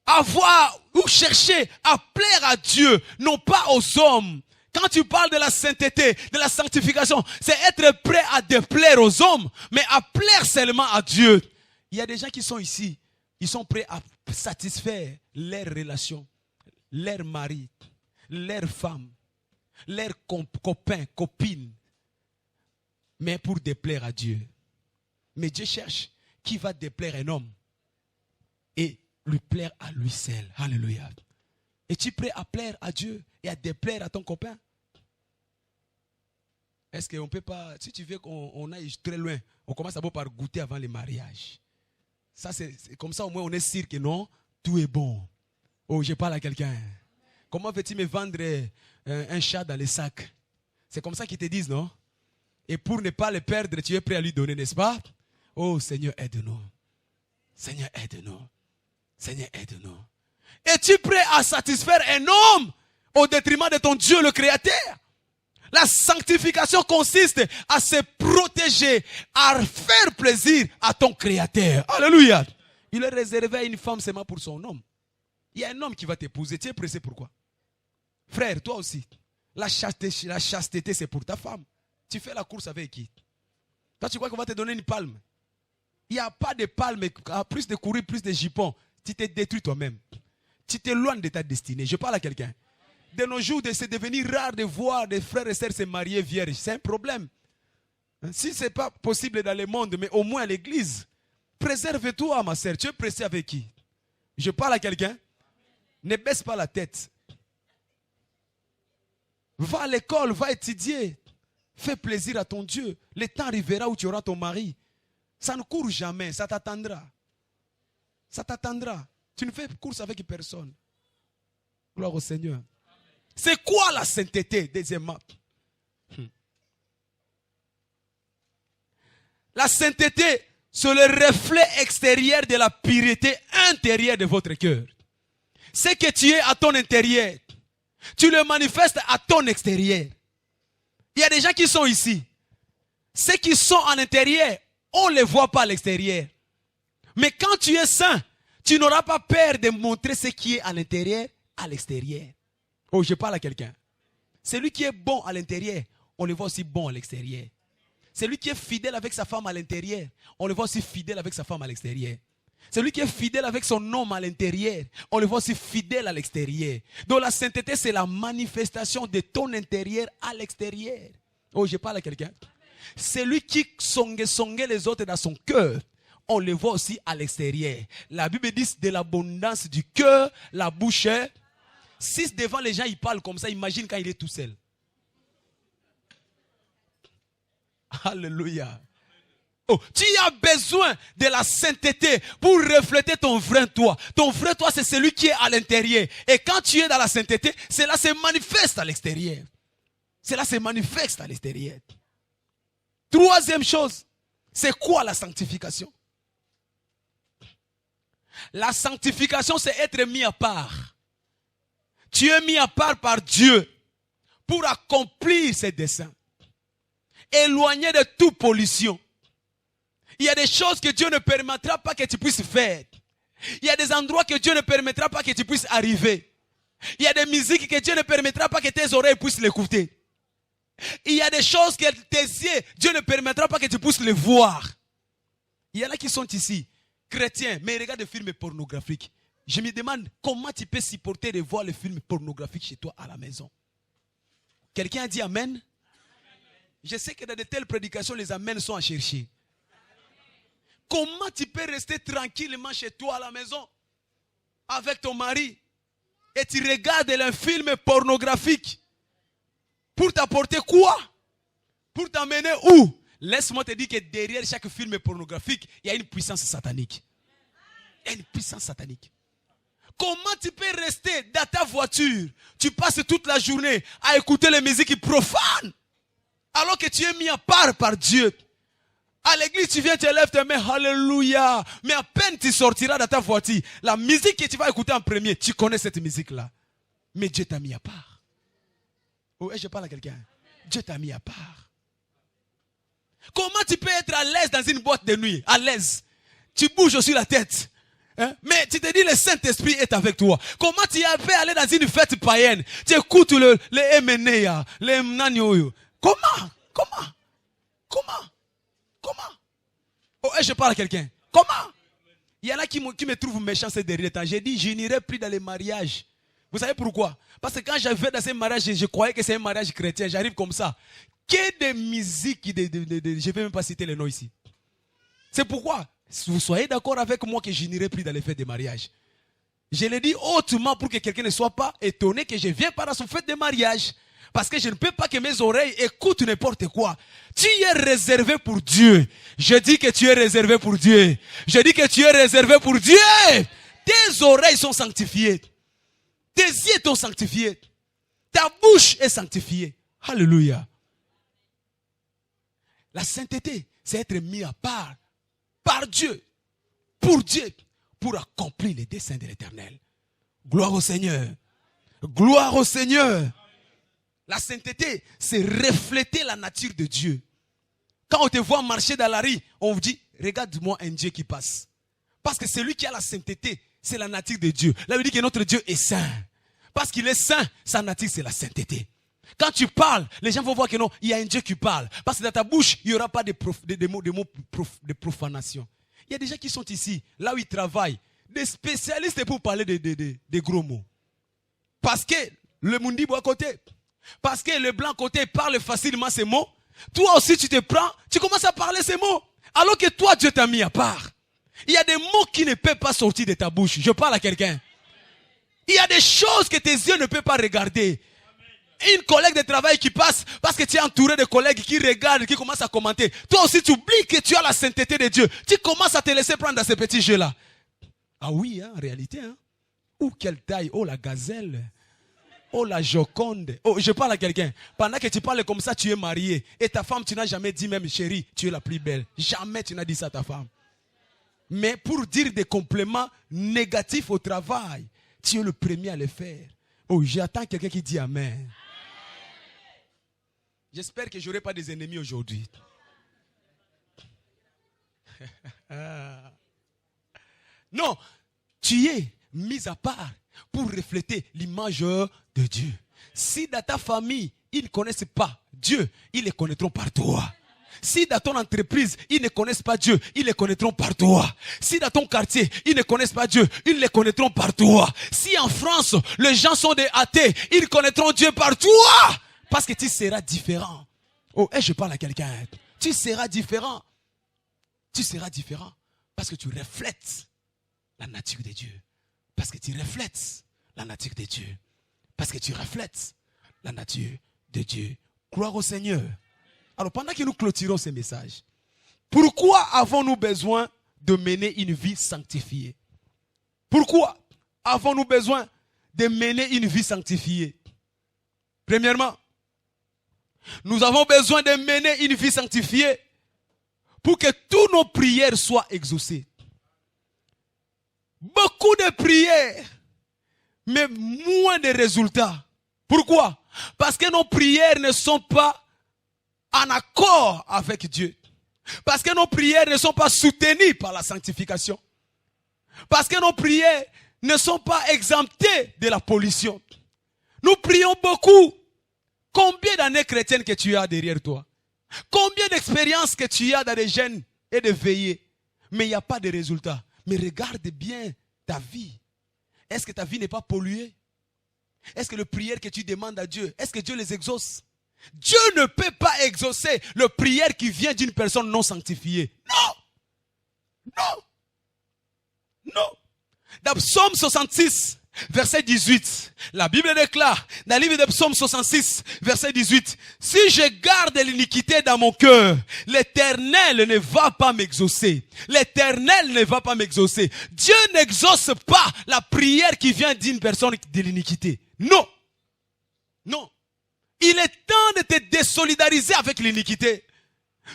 Avoir ou chercher à plaire à Dieu, non pas aux hommes. Quand tu parles de la sainteté, de la sanctification, c'est être prêt à déplaire aux hommes, mais à plaire seulement à Dieu. Il y a des gens qui sont ici, ils sont prêts à satisfaire leurs relations, leurs maris, leurs femmes, leurs copains, copines, mais pour déplaire à Dieu. Mais Dieu cherche qui va déplaire un homme et lui plaire à lui seul. Alléluia. Es-tu prêt à plaire à Dieu et à déplaire à ton copain? Est-ce qu'on ne peut pas, si tu veux qu'on aille très loin, on commence d'abord par goûter avant le mariage. Ça, c'est comme ça au moins on est sûr que non, tout est bon. Oh, je parle à quelqu'un. Comment veux-tu me vendre un chat dans les sacs? C'est comme ça qu'ils te disent, non? Et pour ne pas le perdre, tu es prêt à lui donner, n'est-ce pas? Oh Seigneur, aide-nous. Seigneur, aide-nous. Seigneur, aide-nous. Es-tu prêt à satisfaire un homme au détriment de ton Dieu le Créateur? La sanctification consiste à se protéger, à faire plaisir à ton Créateur. Alléluia. Il est réservé à une femme seulement pour son homme. Il y a un homme qui va t'épouser. Tu es pressé pourquoi? Frère, toi aussi. La chasteté, c'est pour ta femme. Tu fais la course avec qui? Toi, tu crois qu'on va te donner une palme? Il n'y a pas de palme. Plus de courir, plus de jupons. Tu te détruis toi-même. Tu t'éloignes de ta destinée. Je parle à quelqu'un. De nos jours, c'est devenu rare de voir des frères et sœurs se marier vierges. C'est un problème. Si ce n'est pas possible dans le monde, mais au moins à l'église, préserve-toi, ma sœur. Tu es pressé avec qui? Je parle à quelqu'un. Ne baisse pas la tête. Va à l'école, va étudier. Fais plaisir à ton Dieu. Le temps arrivera où tu auras ton mari. Ça ne court jamais, ça t'attendra. Ça t'attendra. Tu ne fais course avec personne. Gloire au Seigneur. C'est quoi la sainteté, deuxièmement? La sainteté, c'est le reflet extérieur de la pureté intérieure de votre cœur. Ce que tu es à ton intérieur, tu le manifestes à ton extérieur. Il y a des gens qui sont ici. Ceux qui sont à l'intérieur, on ne les voit pas à l'extérieur. Mais quand tu es saint, tu n'auras pas peur de montrer ce qui est à l'intérieur, à l'extérieur. Oh, je parle à quelqu'un. Celui qui est bon à l'intérieur, on le voit aussi bon à l'extérieur. Celui qui est fidèle avec sa femme à l'intérieur, on le voit aussi fidèle avec sa femme à l'extérieur. Celui qui est fidèle avec son homme à l'intérieur, on le voit aussi fidèle à l'extérieur. Donc la sainteté, c'est la manifestation de ton intérieur à l'extérieur. Oh, je parle à quelqu'un. Celui qui songe les autres dans son cœur, on le voit aussi à l'extérieur. La Bible dit de l'abondance du cœur, la bouche. Si devant les gens il parle comme ça, imagine quand il est tout seul. Alléluia. Oh, tu as besoin de la sainteté pour refléter ton vrai toi. Ton vrai toi, c'est celui qui est à l'intérieur. Et quand tu es dans la sainteté, cela se manifeste à l'extérieur. Cela se manifeste à l'extérieur. Troisième chose, c'est quoi la sanctification? La sanctification, c'est être mis à part. Tu es mis à part par Dieu pour accomplir ses desseins. Éloigné de toute pollution. Il y a des choses que Dieu ne permettra pas que tu puisses faire. Il y a des endroits que Dieu ne permettra pas que tu puisses arriver. Il y a des musiques que Dieu ne permettra pas que tes oreilles puissent l'écouter. Il y a des choses que tes yeux, Dieu ne permettra pas que tu puisses les voir. Il y en a qui sont ici, chrétiens, mais ils regardent des films pornographiques. Je me demande comment tu peux supporter de voir les films pornographiques chez toi à la maison. Quelqu'un a dit amen? Je sais que dans de telles prédications, les amens sont à chercher. Comment tu peux rester tranquillement chez toi à la maison avec ton mari et tu regardes un film pornographique pour t'apporter quoi? Pour t'emmener où? Laisse-moi te dire que derrière chaque film pornographique, il y a une puissance satanique. Il y a une puissance satanique. Comment tu peux rester dans ta voiture? Tu passes toute la journée à écouter les musiques profanes. Alors que tu es mis à part par Dieu. À l'église, tu viens, tu lèves tes mains, alléluia. Mais à peine tu sortiras de ta voiture, la musique que tu vas écouter en premier, tu connais cette musique-là. Mais Dieu t'a mis à part. Oh, je parle à quelqu'un. Dieu t'a mis à part. Comment tu peux être à l'aise dans une boîte de nuit? À l'aise. Tu bouges aussi la tête. Hein? Mais tu te dis, le Saint-Esprit est avec toi. Comment tu peux aller dans une fête païenne? Tu écoutes les MNEA, les Mnanioyo. Comment? Oh, je parle à quelqu'un. Comment? Il y en a qui me trouvent méchant ces derniers temps. J'ai dit, je n'irai plus dans les mariages. Vous savez pourquoi? Parce que quand j'avais dans ces mariages, je croyais que c'est un mariage chrétien. J'arrive comme ça. Que de musique, je ne vais même pas citer les noms ici. C'est pourquoi vous soyez d'accord avec moi que je n'irai plus dans les fêtes de mariage. Je le dis hautement pour que quelqu'un ne soit pas étonné que je ne viens pas dans son fête de mariage. Parce que je ne peux pas que mes oreilles écoutent n'importe quoi. Tu es réservé pour Dieu. Je dis que tu es réservé pour Dieu. Je dis que tu es réservé pour Dieu. Tes oreilles sont sanctifiées. Tes yeux sont sanctifiés. Ta bouche est sanctifiée. Alléluia. La sainteté, c'est être mis à part par Dieu, pour accomplir les desseins de l'Éternel. Gloire au Seigneur. Gloire au Seigneur. La sainteté, c'est refléter la nature de Dieu. Quand on te voit marcher dans la rue, on vous dit, regarde-moi un Dieu qui passe. Parce que celui qui a la sainteté, c'est la nature de Dieu. Là, on dit que notre Dieu est saint. Parce qu'il est saint, sa nature, c'est la sainteté. Quand tu parles, les gens vont voir que non, il y a un Dieu qui parle. Parce que dans ta bouche, il n'y aura pas de mots de profanation. Il y a des gens qui sont ici, là où ils travaillent, des spécialistes pour parler de gros mots. Parce que le Mundibo à côté, parce que le blanc côté parle facilement ces mots, toi aussi tu te prends, tu commences à parler ces mots. Alors que toi, Dieu t'a mis à part. Il y a des mots qui ne peuvent pas sortir de ta bouche. Je parle à quelqu'un. Il y a des choses que tes yeux ne peuvent pas regarder. Une collègue de travail qui passe parce que tu es entouré de collègues qui regardent, qui commencent à commenter. Toi aussi, tu oublies que tu as la sainteté de Dieu. Tu commences à te laisser prendre dans ces petits jeux-là. Ah oui, hein, en réalité. Hein. Oh, quelle taille. Oh, la gazelle. Oh, la Joconde. Oh, je parle à quelqu'un. Pendant que tu parles comme ça, tu es marié. Et ta femme, tu n'as jamais dit même, chérie, tu es la plus belle. Jamais tu n'as dit ça à ta femme. Mais pour dire des compléments négatifs au travail, tu es le premier à le faire. Oh, j'attends quelqu'un qui dit Amen. J'espère que je n'aurai pas des ennemis aujourd'hui. Non, tu es mis à part pour refléter l'image de Dieu. Si dans ta famille, ils ne connaissent pas Dieu, ils le connaîtront par toi. Si dans ton entreprise, ils ne connaissent pas Dieu, ils le connaîtront par toi. Si dans ton quartier, ils ne connaissent pas Dieu, ils le connaîtront par toi. Si en France, les gens sont des athées, ils connaîtront Dieu par toi. Parce que tu seras différent. Oh, je parle à quelqu'un. Tu seras différent. Tu seras différent. Parce que tu reflètes la nature de Dieu. Parce que tu reflètes la nature de Dieu. Parce que tu reflètes la nature de Dieu. Gloire au Seigneur. Alors, pendant que nous clôturons ces messages, pourquoi avons-nous besoin de mener une vie sanctifiée? Pourquoi avons-nous besoin de mener une vie sanctifiée? Premièrement, nous avons besoin de mener une vie sanctifiée pour que toutes nos prières soient exaucées. Beaucoup de prières, mais moins de résultats. Pourquoi? Parce que nos prières ne sont pas en accord avec Dieu. Parce que nos prières ne sont pas soutenues par la sanctification. Parce que nos prières ne sont pas exemptées de la pollution. Nous prions beaucoup. Combien d'années chrétiennes que tu as derrière toi? Combien d'expériences que tu as dans les jeûnes et de veillées? Mais il n'y a pas de résultat. Mais regarde bien ta vie. Est-ce que ta vie n'est pas polluée? Est-ce que les prières que tu demandes à Dieu, est-ce que Dieu les exauce? Dieu ne peut pas exaucer la prière qui vient d'une personne non sanctifiée. Non. Non. Non. Dans Psaume 66, verset 18. La Bible déclare, dans le livre de Psaume 66, verset 18, « Si je garde l'iniquité dans mon cœur, l'Éternel ne va pas m'exaucer. L'Éternel ne va pas m'exaucer. » Dieu n'exauce pas la prière qui vient d'une personne de l'iniquité. Non. Non. Il est temps de te désolidariser avec l'iniquité.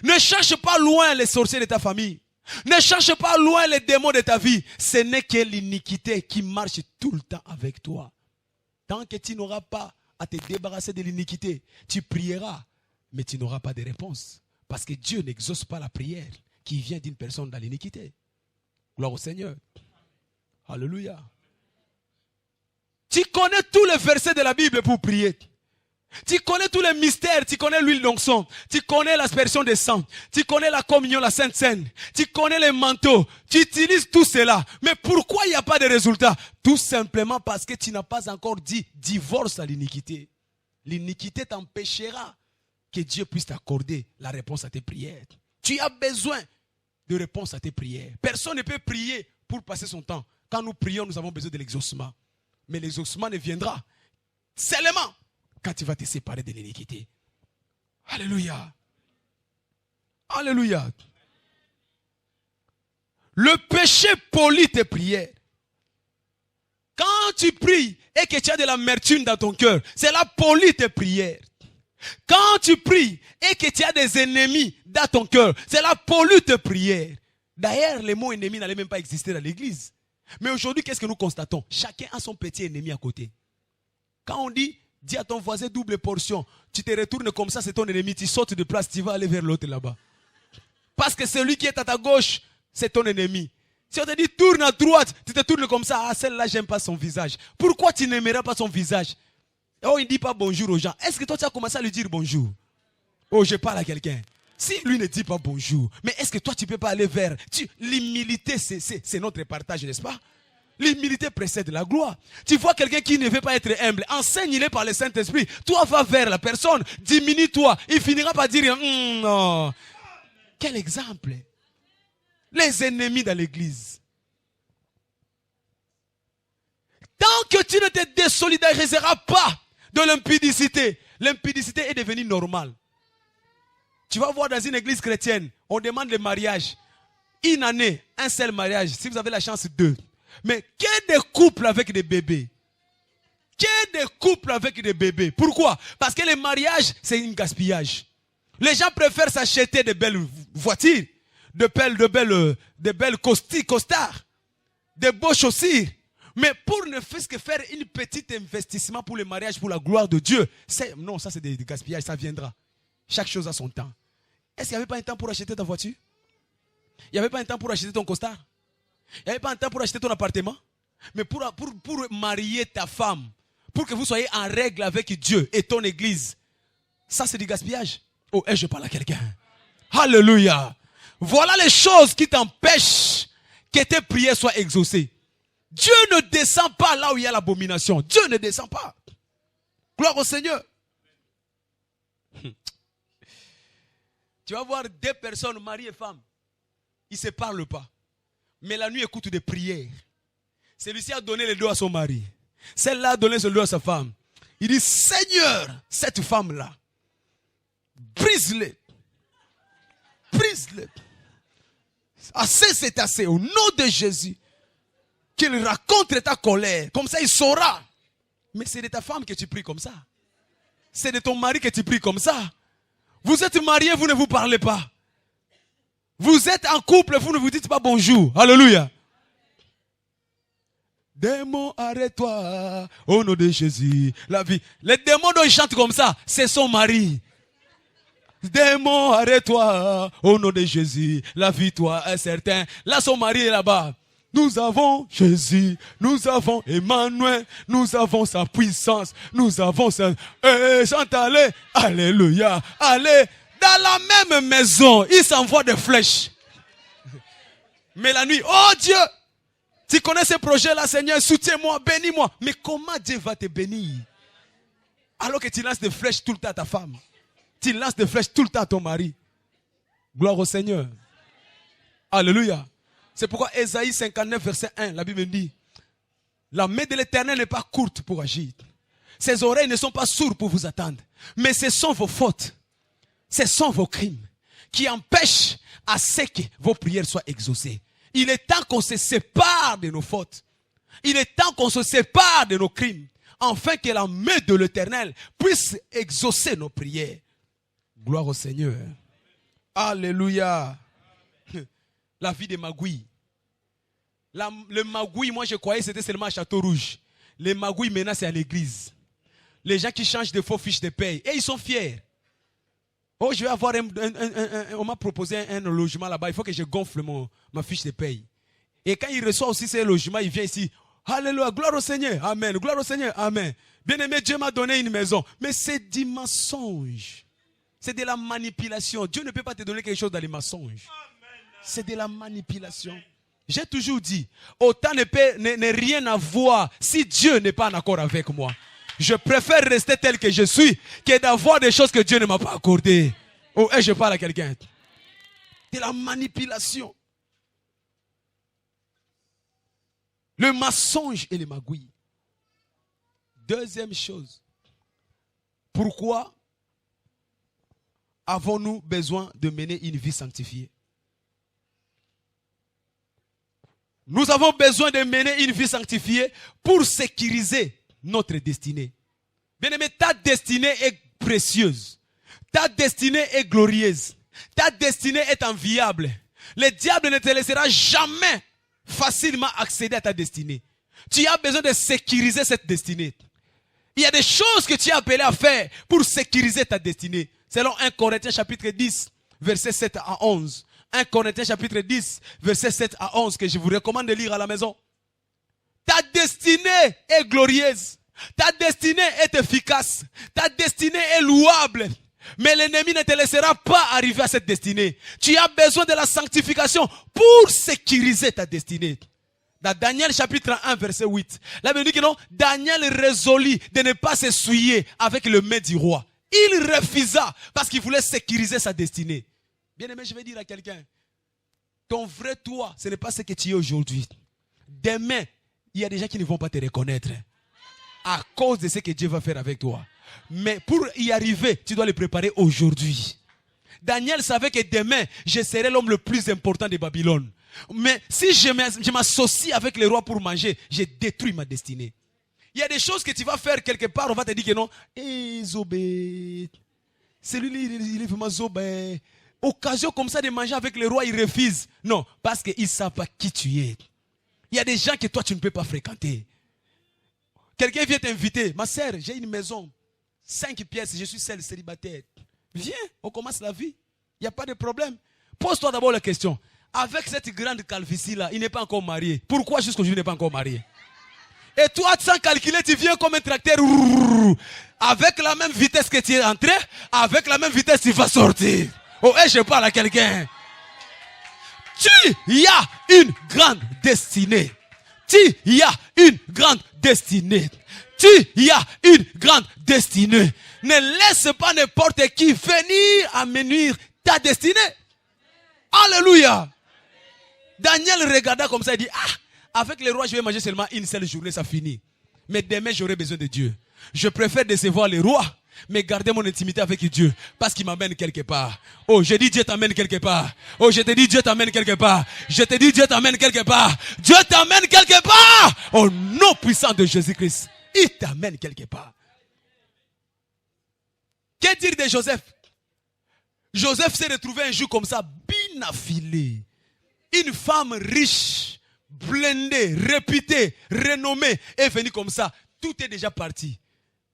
Ne cherche pas loin les sorciers de ta famille. Ne cherche pas loin les démons de ta vie. Ce n'est que l'iniquité qui marche tout le temps avec toi. Tant que tu n'auras pas à te débarrasser de l'iniquité, tu prieras, mais tu n'auras pas de réponse. Parce que Dieu n'exauce pas la prière qui vient d'une personne dans l'iniquité. Gloire au Seigneur. Alléluia. Tu connais tous les versets de la Bible pour prier. Tu connais tous les mystères, tu connais l'huile d'onction, tu connais l'aspersion des sangs, tu connais la communion, la Sainte Seine, tu connais les manteaux, tu utilises tout cela. Mais pourquoi il n'y a pas de résultat? Tout simplement parce que tu n'as pas encore dit divorce à l'iniquité. L'iniquité t'empêchera que Dieu puisse t'accorder la réponse à tes prières. Tu as besoin de réponse à tes prières. Personne ne peut prier pour passer son temps. Quand nous prions, nous avons besoin de l'exaucement. Mais l'exaucement ne viendra seulement quand tu vas te séparer de l'iniquité. Alléluia. Alléluia. Le péché pollue tes prières. Quand tu pries et que tu as de l'amertume dans ton cœur, cela pollue tes prières. Quand tu pries et que tu as des ennemis dans ton cœur, cela pollue tes prières. D'ailleurs, le mot ennemi n'allait même pas exister dans l'église. Mais aujourd'hui, qu'est-ce que nous constatons? Chacun a son petit ennemi à côté. Quand on dit, dis à ton voisin double portion, tu te retournes comme ça, c'est ton ennemi, tu sautes de place, tu vas aller vers l'autre là-bas. Parce que celui qui est à ta gauche, c'est ton ennemi. Si on te dit tourne à droite, tu te tournes comme ça, ah celle-là j'aime pas son visage. Pourquoi tu n'aimeras pas son visage? Oh, il ne dit pas bonjour aux gens. Est-ce que toi tu as commencé à lui dire bonjour? Oh, je parle à quelqu'un. Si lui ne dit pas bonjour, mais est-ce que toi tu ne peux pas aller vers... L'humilité, c'est notre partage, n'est-ce pas? L'humilité précède la gloire. Tu vois quelqu'un qui ne veut pas être humble, enseigne-le par le Saint-Esprit. Toi, va vers la personne, diminue-toi. Il finira par dire, non. Quel exemple? Les ennemis dans l'église. Tant que tu ne te désolidariseras pas de l'impudicité, l'impudicité est devenue normale. Tu vas voir dans une église chrétienne, on demande le mariage. Une année, un seul mariage. Si vous avez la chance, 2. Mais que des couples avec des bébés. Que des couples avec des bébés. Pourquoi? Parce que le mariage, c'est un gaspillage. Les gens préfèrent s'acheter de belles voitures, de belles costards, de beaux chaussures. Mais pour ne faire que faire un petit investissement pour le mariage, pour la gloire de Dieu, non, ça c'est des gaspillages, ça viendra. Chaque chose a son temps. Est-ce qu'il n'y avait pas un temps pour acheter ta voiture? Il n'y avait pas un temps pour acheter ton costard? Il n'y avait pas un temps pour acheter ton appartement? Mais pour marier ta femme, pour que vous soyez en règle avec Dieu et ton église, ça c'est du gaspillage. Oh, et je parle à quelqu'un. Alléluia. Voilà les choses qui t'empêchent que tes prières soient exaucées. Dieu ne descend pas là où il y a l'abomination. Dieu ne descend pas. Gloire au Seigneur. Tu vas voir 2 personnes, mari et femme. Ils ne se parlent pas. Mais la nuit, écoute des prières. Celui-ci a donné le dos à son mari. Celle-là a donné le dos à sa femme. Il dit, Seigneur, cette femme-là, brise-le. Brise-le. Assez, c'est assez. Au nom de Jésus. Qu'il raconte ta colère. Comme ça, il saura. Mais c'est de ta femme que tu pries comme ça. C'est de ton mari que tu pries comme ça. Vous êtes mariés, vous ne vous parlez pas. Vous êtes en couple, vous ne vous dites pas bonjour. Alléluia. Démon, arrête-toi. Au nom de Jésus. La vie. Les démons dont ils chantent comme ça, c'est son mari. Démon, arrête-toi. Au nom de Jésus. La victoire est certaine. Là, son mari est là-bas. Nous avons Jésus, nous avons Emmanuel, nous avons sa puissance, nous avons sa... chante, allez, alléluia, allez, dans la même maison, il s'envoie des flèches. Mais la nuit, oh Dieu, tu connais ce projet-là, Seigneur, soutiens-moi, bénis-moi. Mais comment Dieu va te bénir? Alors que tu lances des flèches tout le temps à ta femme. Tu lances des flèches tout le temps à ton mari. Gloire au Seigneur. Alléluia. C'est pourquoi Ésaïe 59, verset 1, la Bible dit, La main de l'Éternel n'est pas courte pour agir. Ses oreilles ne sont pas sourdes pour vous attendre. Mais ce sont vos fautes, ce sont vos crimes qui empêchent à ce que vos prières soient exaucées. Il est temps qu'on se sépare de nos fautes. Il est temps qu'on se sépare de nos crimes, afin que la main de l'Éternel puisse exaucer nos prières. Gloire au Seigneur. Alléluia. La vie des magouilles. Le magouille, moi je croyais que c'était seulement à Château-Rouge. Les magouilles maintenant c'est à l'église. Les gens qui changent de faux fiches de paye. Et ils sont fiers. Oh, je vais avoir on m'a proposé un logement là-bas. Il faut que je gonfle ma fiche de paye. Et quand il reçoit aussi ces logements, il vient ici. Alléluia, gloire au Seigneur. Amen. Gloire au Seigneur. Amen. Bien-aimé, Dieu m'a donné une maison. Mais c'est du mensonge. C'est de la manipulation. Dieu ne peut pas te donner quelque chose dans les mensonges. C'est de la manipulation. J'ai toujours dit, autant ne rien avoir si Dieu n'est pas en accord avec moi. Je préfère rester tel que je suis que d'avoir des choses que Dieu ne m'a pas accordées. Oh, et je parle à quelqu'un. C'est la manipulation. Le mensonge et les magouilles. Deuxième chose. Pourquoi avons-nous besoin de mener une vie sanctifiée? Nous avons besoin de mener une vie sanctifiée pour sécuriser notre destinée. Bien-aimé, ta destinée est précieuse. Ta destinée est glorieuse. Ta destinée est enviable. Le diable ne te laissera jamais facilement accéder à ta destinée. Tu as besoin de sécuriser cette destinée. Il y a des choses que tu es appelé à faire pour sécuriser ta destinée. Selon 1 Corinthiens chapitre 10, versets 7 à 11. 1 Corinthiens chapitre 10, versets 7 à 11, que je vous recommande de lire à la maison. Ta destinée est glorieuse. Ta destinée est efficace. Ta destinée est louable. Mais l'ennemi ne te laissera pas arriver à cette destinée. Tu as besoin de la sanctification pour sécuriser ta destinée. Dans Daniel chapitre 1, verset 8. La Bible dit que non, Daniel résolut de ne pas s'essuyer avec le mets du roi. Il refusa parce qu'il voulait sécuriser sa destinée. Bien aimé, je vais dire à quelqu'un, ton vrai toi, ce n'est pas ce que tu es aujourd'hui. Demain, il y a des gens qui ne vont pas te reconnaître à cause de ce que Dieu va faire avec toi. Mais pour y arriver, tu dois le préparer aujourd'hui. Daniel savait que demain, je serai l'homme le plus important de Babylone. Mais si je m'associe avec les rois pour manger, je détruis ma destinée. Il y a des choses que tu vas faire quelque part, on va te dire que non. Eh, Zobé, celui-là, il est vraiment Zobé. Occasion comme ça de manger avec les rois, il refuse. Non, parce qu'ils ne savent pas qui tu es. Il y a des gens que toi, tu ne peux pas fréquenter. Quelqu'un vient t'inviter. Ma sœur, j'ai une maison. 5 pièces, je suis seul célibataire. Viens, on commence la vie. Il n'y a pas de problème. Pose-toi d'abord la question. Avec cette grande calvitie-là, il n'est pas encore marié. Pourquoi jusqu'aujourd'hui il n'est pas encore marié? Et toi, sans calculer, tu viens comme un tracteur. Avec la même vitesse que tu es entré, avec la même vitesse, tu vas sortir. Oh, et je parle à quelqu'un. Tu y as une grande destinée. Tu y as une grande destinée. Tu y as une grande destinée. Ne laisse pas n'importe qui venir amenuire ta destinée. Alléluia. Daniel regarda comme ça et dit, avec les rois, je vais manger seulement une seule journée, ça finit. Mais demain, j'aurai besoin de Dieu. Je préfère décevoir les rois, mais garder mon intimité avec Dieu, parce qu'il m'amène quelque part. Oh, je dis Dieu t'amène quelque part. Oh, je te dis Dieu t'amène quelque part. Je te dis Dieu t'amène quelque part. Dieu t'amène quelque part. Au nom puissant de Jésus-Christ, il t'amène quelque part. Que dire de Joseph? Joseph s'est retrouvé un jour comme ça, bien affilé. Une femme riche, blindée, réputée, renommée, est venue comme ça. Tout est déjà parti.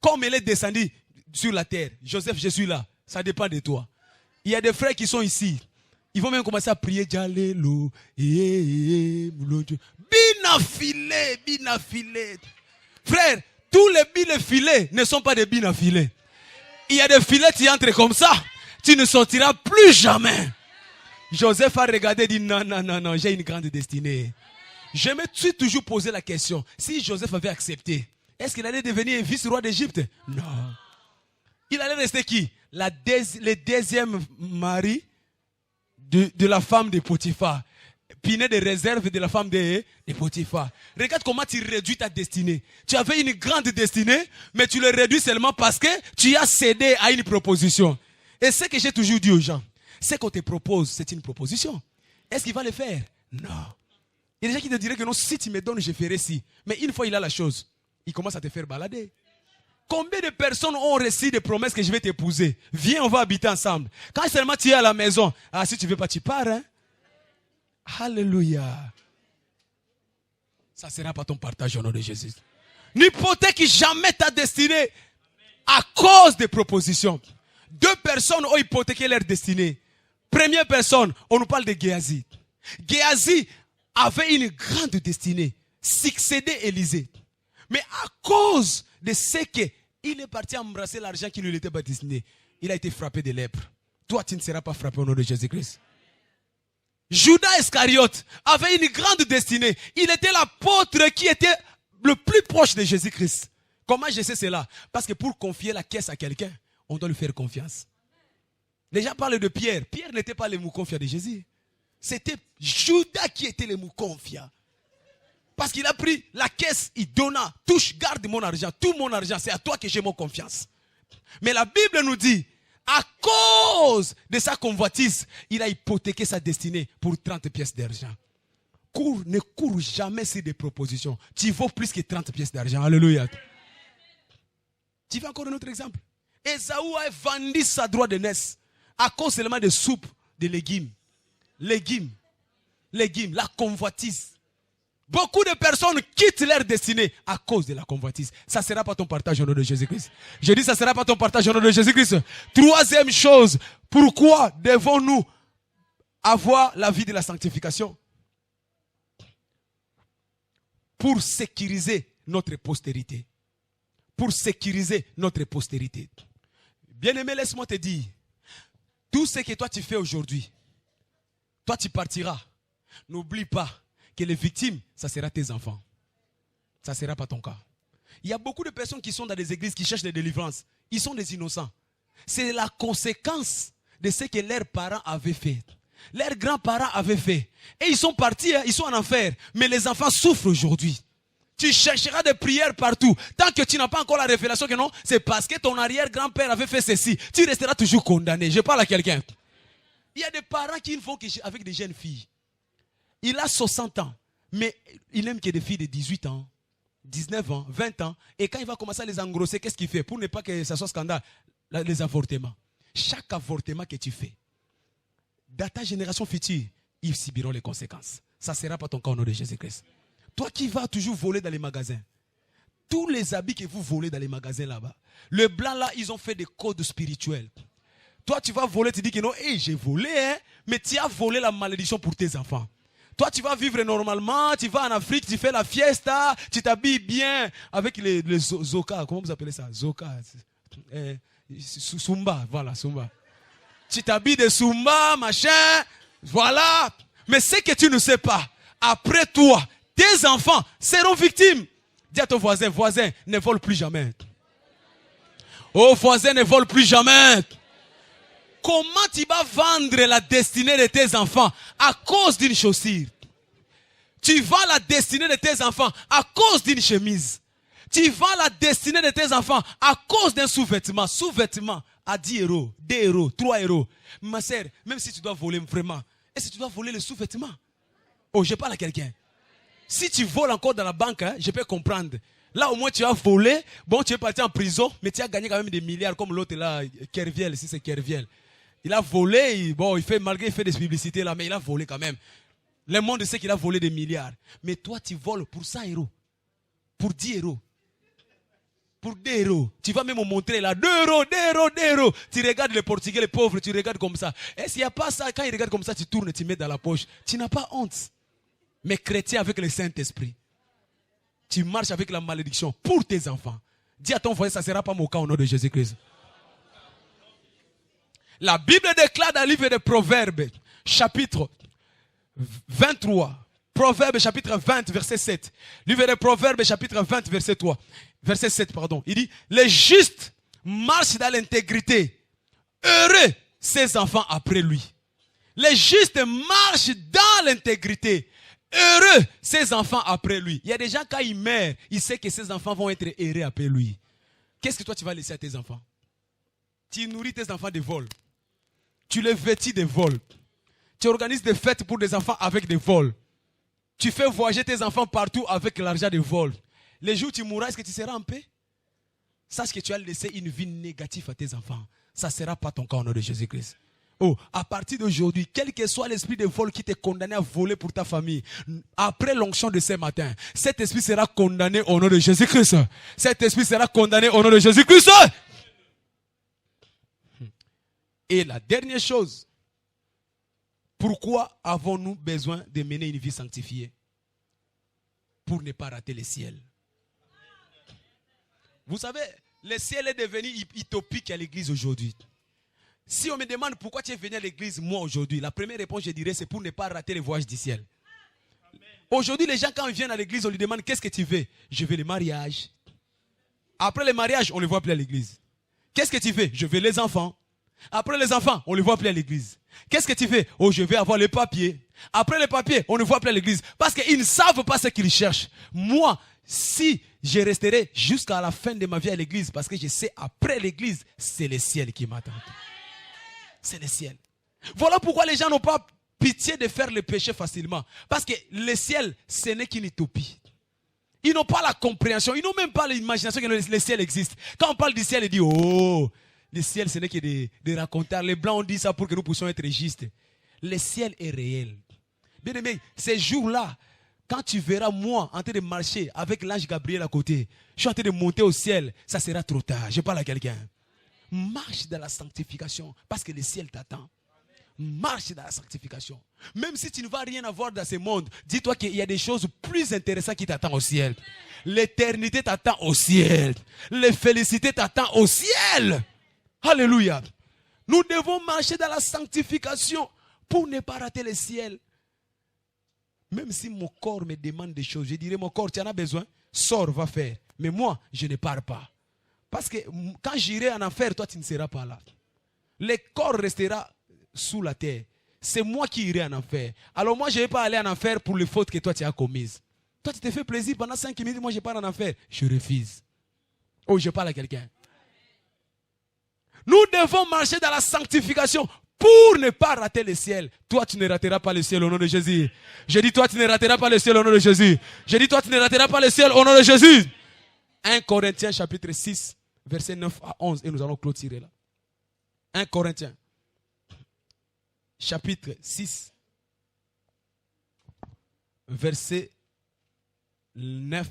Comme elle est descendue sur la terre. Joseph, je suis là. Ça dépend de toi. Il y a des frères qui sont ici. Ils vont même commencer à prier. Bien affilé, bien affilé. Frère, tous les billes filets ne sont pas des billes affilés. Il y a des filets qui entrent comme ça. Tu ne sortiras plus jamais. Joseph a regardé et dit non, j'ai une grande destinée. Je me suis toujours posé la question, si Joseph avait accepté, est-ce qu'il allait devenir vice-roi d'Égypte? Non. Il allait rester qui? Le deuxième mari de la femme de Potiphar. pinet de réserve de la femme de Potiphar. Regarde comment tu réduis ta destinée. Tu avais une grande destinée, mais tu le réduis seulement parce que tu as cédé à une proposition. Et ce que j'ai toujours dit aux gens, ce qu'on te propose, c'est une proposition. Est-ce qu'il va le faire? Non. Il y a des gens qui te diraient que non, si tu me donnes, je ferai ci. Mais une fois il a la chose, il commence à te faire balader. Combien de personnes ont reçu des promesses que je vais t'épouser? Viens, on va habiter ensemble. Quand seulement tu es à la maison, ah, si tu ne veux pas, tu pars. Hein? Alléluia. Ça ne sera pas ton partage au nom de Jésus. N'hypothèque jamais ta destinée à cause des propositions. 2 personnes ont hypothéqué leur destinée. Première personne, on nous parle de Géasi. Géasi avait une grande destinée, succéder Élisée. Mais à cause de ce qu'il est parti embrasser l'argent qui ne lui était pas destiné, il a été frappé de lèpre. Toi, tu ne seras pas frappé au nom de Jésus-Christ. Judas Iscariote avait une grande destinée. Il était l'apôtre qui était le plus proche de Jésus-Christ. Comment je sais cela? Parce que pour confier la caisse à quelqu'un, on doit lui faire confiance. Les gens parlent de Pierre. Pierre n'était pas le mou confiant de Jésus. C'était Judas qui était le mou confiant. Parce qu'il a pris la caisse, il donna, touche, garde mon argent, tout mon argent, c'est à toi que j'ai mon confiance. Mais la Bible nous dit, à cause de sa convoitise, il a hypothéqué sa destinée pour 30 pièces d'argent. Ne cours jamais sur des propositions. Tu vaux plus que 30 pièces d'argent. Alléluia. Tu veux encore un autre exemple? Esaü a vendu sa droit de naissance à cause seulement de soupe, de légumes. Légumes, la convoitise. Beaucoup de personnes quittent leur destinée à cause de la convoitise. Ça ne sera pas ton partage au nom de Jésus-Christ. Je dis ça ne sera pas ton partage au nom de Jésus-Christ. Troisième chose, pourquoi devons-nous avoir la vie de la sanctification? Pour sécuriser notre postérité. Pour sécuriser notre postérité. Bien-aimé, laisse-moi te dire, tout ce que toi tu fais aujourd'hui, toi tu partiras. N'oublie pas que les victimes, ça sera tes enfants. Ça ne sera pas ton cas. Il y a beaucoup de personnes qui sont dans des églises qui cherchent des délivrances. Ils sont des innocents. C'est la conséquence de ce que leurs parents avaient fait. Leurs grands-parents avaient fait. Et ils sont partis, ils sont en enfer. Mais les enfants souffrent aujourd'hui. Tu chercheras des prières partout. Tant que tu n'as pas encore la révélation que non, c'est parce que ton arrière-grand-père avait fait ceci. Tu resteras toujours condamné. Je parle à quelqu'un. Il y a des parents qui ne font qu'avec des jeunes filles. Il a 60 ans, mais il n'aime que des filles de 18 ans, 19 ans, 20 ans. Et quand il va commencer à les engrosser, qu'est-ce qu'il fait? Pour ne pas que ça soit scandale, les avortements. Chaque avortement que tu fais, dans ta génération future, ils subiront les conséquences. Ça ne sera pas ton cas au nom de Jésus-Christ. Toi qui vas toujours voler dans les magasins, tous les habits que vous volez dans les magasins là-bas, le blanc là, ils ont fait des codes spirituels. Toi tu vas voler, tu dis que non, hey, j'ai volé, hein, mais tu as volé la malédiction pour tes enfants. Toi, tu vas vivre normalement, tu vas en Afrique, tu fais la fiesta, tu t'habilles bien avec les zoka. Comment vous appelez ça? Zoka. Sumba, voilà, Sumba. Tu t'habilles de Sumba, machin, voilà. Mais ce que tu ne sais pas, après toi, tes enfants seront victimes. Dis à ton voisin, voisin, ne vole plus jamais. Oh, voisin, ne vole plus jamais. Comment tu vas vendre la destinée de tes enfants à cause d'une chaussure? Tu vends la destinée de tes enfants à cause d'une chemise. Tu vends la destinée de tes enfants à cause d'un sous-vêtement. Sous-vêtement à 10 euros, 2 euros, 3 euros. Ma sœur, même si tu dois voler vraiment, est-ce que tu dois voler le sous-vêtement? Oh, je parle à quelqu'un. Si tu voles encore dans la banque, hein, je peux comprendre. Là, au moins, tu as volé. Bon, tu es parti en prison, mais tu as gagné quand même des milliards comme l'autre là, Kerviel, si c'est Kerviel. Il a volé, bon, malgré qu'il fait des publicités là, mais il a volé quand même. Le monde sait qu'il a volé des milliards. Mais toi, tu voles pour 100 euros. Pour 10 euros. Pour 2 euros. Tu vas même me montrer là, 2 euros, 2 euros, 2 euros. Tu regardes les Portugais, les pauvres, tu regardes comme ça. Et s'il n'y a pas ça, quand ils regardent comme ça, tu tournes, tu mets dans la poche. Tu n'as pas honte. Mais chrétien avec le Saint-Esprit. Tu marches avec la malédiction pour tes enfants. Dis à ton voisin, ça ne sera pas mon cas au nom de Jésus-Christ. La Bible déclare dans le livre de Proverbes, chapitre 23. Proverbes, chapitre 20, verset 7. Livre de Proverbes, chapitre 20, verset 3. Verset 7, pardon. Il dit, les justes marchent dans l'intégrité. Heureux ses enfants après lui. Les justes marchent dans l'intégrité. Heureux ses enfants après lui. Il y a des gens, quand ils meurent, ils savent que ses enfants vont être heureux après lui. Qu'est-ce que toi tu vas laisser à tes enfants? Tu nourris tes enfants de vol. Tu les vêtis de vol. Tu organises des fêtes pour des enfants avec des vols. Tu fais voyager tes enfants partout avec l'argent de vol. Les jours où tu mourras, est-ce que tu seras en paix? Sache que tu as laissé une vie négative à tes enfants. Ça ne sera pas ton cas au nom de Jésus-Christ. Oh, à partir d'aujourd'hui, quel que soit l'esprit de vol qui t'est condamné à voler pour ta famille, après l'onction de ce matin, cet esprit sera condamné au nom de Jésus-Christ. Cet esprit sera condamné au nom de Jésus-Christ. Et la dernière chose, pourquoi avons-nous besoin de mener une vie sanctifiée? Pour ne pas rater le ciel. Vous savez, le ciel est devenu utopique à l'église aujourd'hui. Si on me demande pourquoi tu es venu à l'église moi aujourd'hui, la première réponse je dirais c'est pour ne pas rater le voyage du ciel. Aujourd'hui les gens quand ils viennent à l'église on lui demande qu'est-ce que tu veux? Je veux le mariage. Après le mariage on ne les voit plus à l'église. Qu'est-ce que tu veux? Je veux les enfants. Après les enfants on ne les voit plus à l'église. Qu'est-ce que tu veux? Oh je vais avoir les papiers. Après les papiers on ne voit plus à l'église. Parce qu'ils ne savent pas ce qu'ils cherchent. Moi si je resterai jusqu'à la fin de ma vie à l'église parce que je sais après l'église c'est le ciel qui m'attend. C'est le ciel. Voilà pourquoi les gens n'ont pas pitié de faire le péché facilement. Parce que le ciel, ce n'est qu'une utopie. Ils n'ont pas la compréhension. Ils n'ont même pas l'imagination que le ciel existe. Quand on parle du ciel, ils disent, oh, le ciel, ce n'est que des racontars. Les blancs ont dit ça pour que nous puissions être justes. Le ciel est réel. Bien aimé, ces jours-là, quand tu verras moi en train de marcher avec l'ange Gabriel à côté, je suis en train de monter au ciel, ça sera trop tard. Je parle à quelqu'un. Marche dans la sanctification parce que le ciel t'attend. Marche dans la sanctification. Même si tu ne vas rien avoir dans ce monde, dis-toi qu'il y a des choses plus intéressantes qui t'attendent au ciel. L'éternité t'attend au ciel. Les félicités t'attendent au ciel. Alléluia. Nous devons marcher dans la sanctification pour ne pas rater le ciel. Même si mon corps me demande des choses, je dirais mon corps, tu en as besoin, sors, va faire. Mais moi, je ne pars pas. Parce que quand j'irai en enfer, toi tu ne seras pas là. Le corps restera sous la terre. C'est moi qui irai en enfer. Alors moi je ne vais pas aller en enfer pour les fautes que toi tu as commises. Toi tu te fais plaisir pendant 5 minutes, moi je pars en enfer. Je refuse. Oh, je parle à quelqu'un. Nous devons marcher dans la sanctification pour ne pas rater le ciel. Toi tu ne rateras pas le ciel au nom de Jésus. Je dis toi tu ne rateras pas le ciel au nom de Jésus. Je dis toi tu ne rateras pas le ciel au nom de Jésus. 1 Corinthiens chapitre 6, verset 9 à 11. Et nous allons clôturer là. 1 Corinthiens chapitre 6, verset 9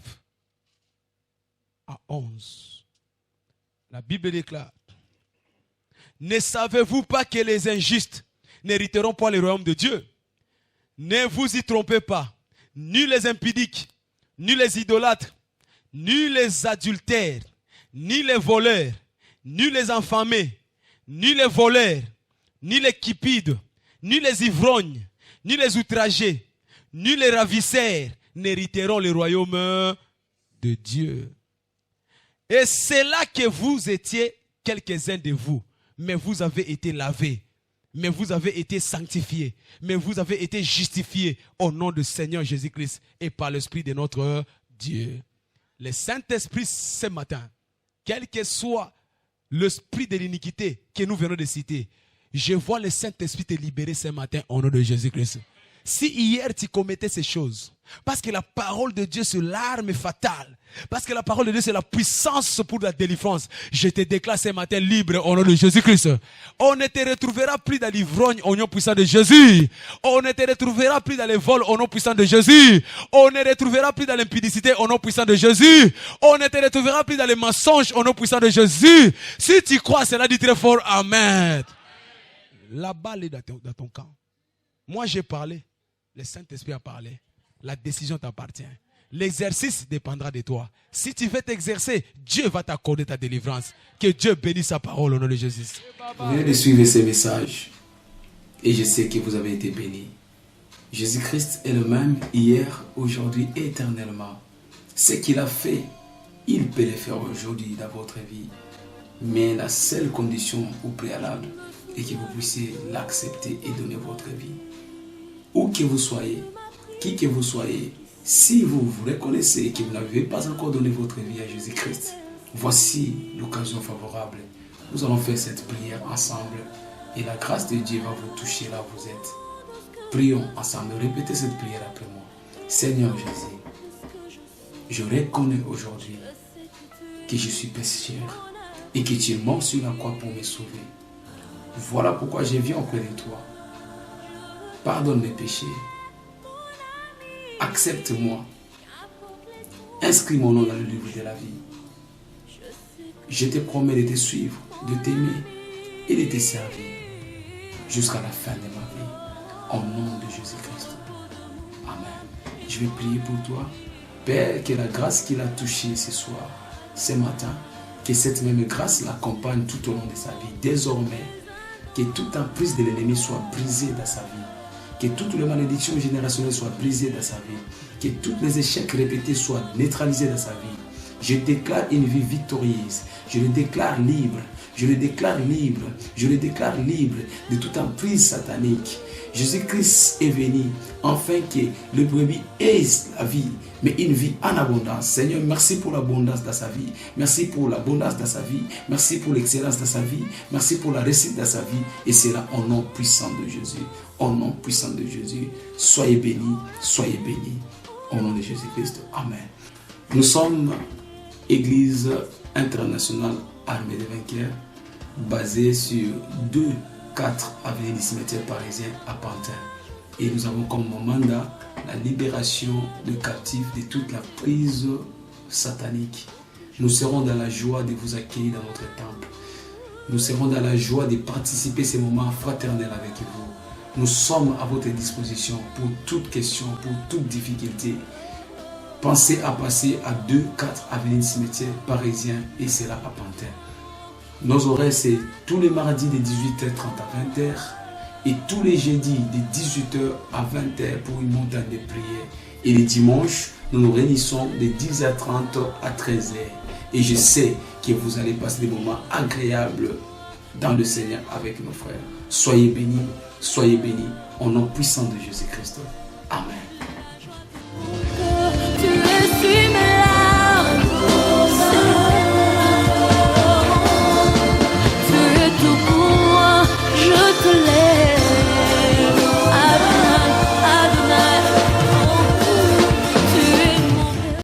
à 11. La Bible déclare: ne savez-vous pas que les injustes n'hériteront pas le royaume de Dieu? Ne vous y trompez pas. Ni les impudiques, ni les idolâtres, ni les adultères, ni les voleurs, ni les infamés, ni les voleurs, ni les cupides, ni les ivrognes, ni les outragés, ni les ravisseurs n'hériteront le royaume de Dieu. Et c'est là que vous étiez quelques-uns de vous, mais vous avez été lavés, mais vous avez été sanctifiés, mais vous avez été justifiés au nom du Seigneur Jésus-Christ et par l'Esprit de notre Dieu. Le Saint-Esprit ce matin, quel que soit l'esprit de l'iniquité que nous venons de citer, je vois le Saint-Esprit te libérer ce matin au nom de Jésus-Christ. Si hier tu commettais ces choses, parce que la parole de Dieu c'est l'arme fatale, parce que la parole de Dieu c'est la puissance pour la délivrance, je te déclare ce matin libre au nom de Jésus-Christ. On ne te retrouvera plus dans l'ivrogne au nom puissant de Jésus. On ne te retrouvera plus dans les vols au nom puissant de Jésus. On ne te retrouvera plus dans l'impudicité au nom puissant de Jésus. On ne te retrouvera plus dans les mensonges au nom puissant de Jésus. Si tu crois cela, dis très fort Amen. La balle est dans ton camp. Moi j'ai parlé. Le Saint-Esprit a parlé. La décision t'appartient. L'exercice dépendra de toi. Si tu veux t'exercer, Dieu va t'accorder ta délivrance. Que Dieu bénisse sa parole au nom de Jésus. Vous venez de suivre ces messages et je sais que vous avez été bénis. Jésus-Christ est le même hier, aujourd'hui et éternellement. Ce qu'il a fait, il peut le faire aujourd'hui dans votre vie. Mais la seule condition au préalable est que vous puissiez l'accepter et donner votre vie. où que vous soyez, qui que vous soyez, si vous vous reconnaissez que vous n'avez pas encore donné votre vie à Jésus-Christ, voici l'occasion favorable. Nous allons faire cette prière ensemble et la grâce de Dieu va vous toucher là où vous êtes. Prions ensemble, répétez cette prière après moi. Seigneur Jésus, je reconnais aujourd'hui que je suis pécheur et que tu es mort sur la croix pour me sauver. Voilà pourquoi je viens auprès de toi. Pardonne mes péchés. Accepte-moi. Inscris mon nom dans le livre de la vie. Je te promets de te suivre, de t'aimer et de te servir jusqu'à la fin de ma vie. Au nom de Jésus-Christ. Amen. Je vais prier pour toi. Père, que la grâce qu'il a touchée ce soir, ce matin, que cette même grâce l'accompagne tout au long de sa vie. Désormais, que toute emprise de l'ennemi soit brisée dans sa vie. Que toutes les malédictions générationnelles soient brisées dans sa vie. Que tous les échecs répétés soient neutralisés dans sa vie. Je déclare une vie victorieuse. Je le déclare libre. Je le déclare libre. Je le déclare libre de toute emprise satanique. Jésus-Christ est venu afin que le brebis ait la vie, mais une vie en abondance. Seigneur, merci pour l'abondance de sa vie. Merci pour l'abondance de sa vie. Merci pour l'excellence de sa vie. Merci pour la réussite de sa vie. Et c'est là au nom puissant de Jésus. Au nom puissant de Jésus. Soyez bénis, soyez bénis. Au nom de Jésus-Christ. Amen. Nous sommes Église internationale armée des vainqueurs, basée sur 4 avenue du cimetière parisien à Pantin. Et nous avons comme mandat la libération de captifs de toute la prise satanique. Nous serons dans la joie de vous accueillir dans notre temple. Nous serons dans la joie de participer à ces moments fraternels avec vous. Nous sommes à votre disposition pour toute question, pour toute difficulté. Pensez à passer à 4 avenue du cimetière parisien et c'est là à Pantin. Nos horaires, c'est tous les mardis de 18h30 à 20h et tous les jeudis de 18h à 20h pour une montagne de prière. Et les dimanches, nous nous réunissons de 10h30 à 13h. Et je sais que vous allez passer des moments agréables dans le Seigneur avec nos frères. Soyez bénis au nom puissant de Jésus-Christ. Amen.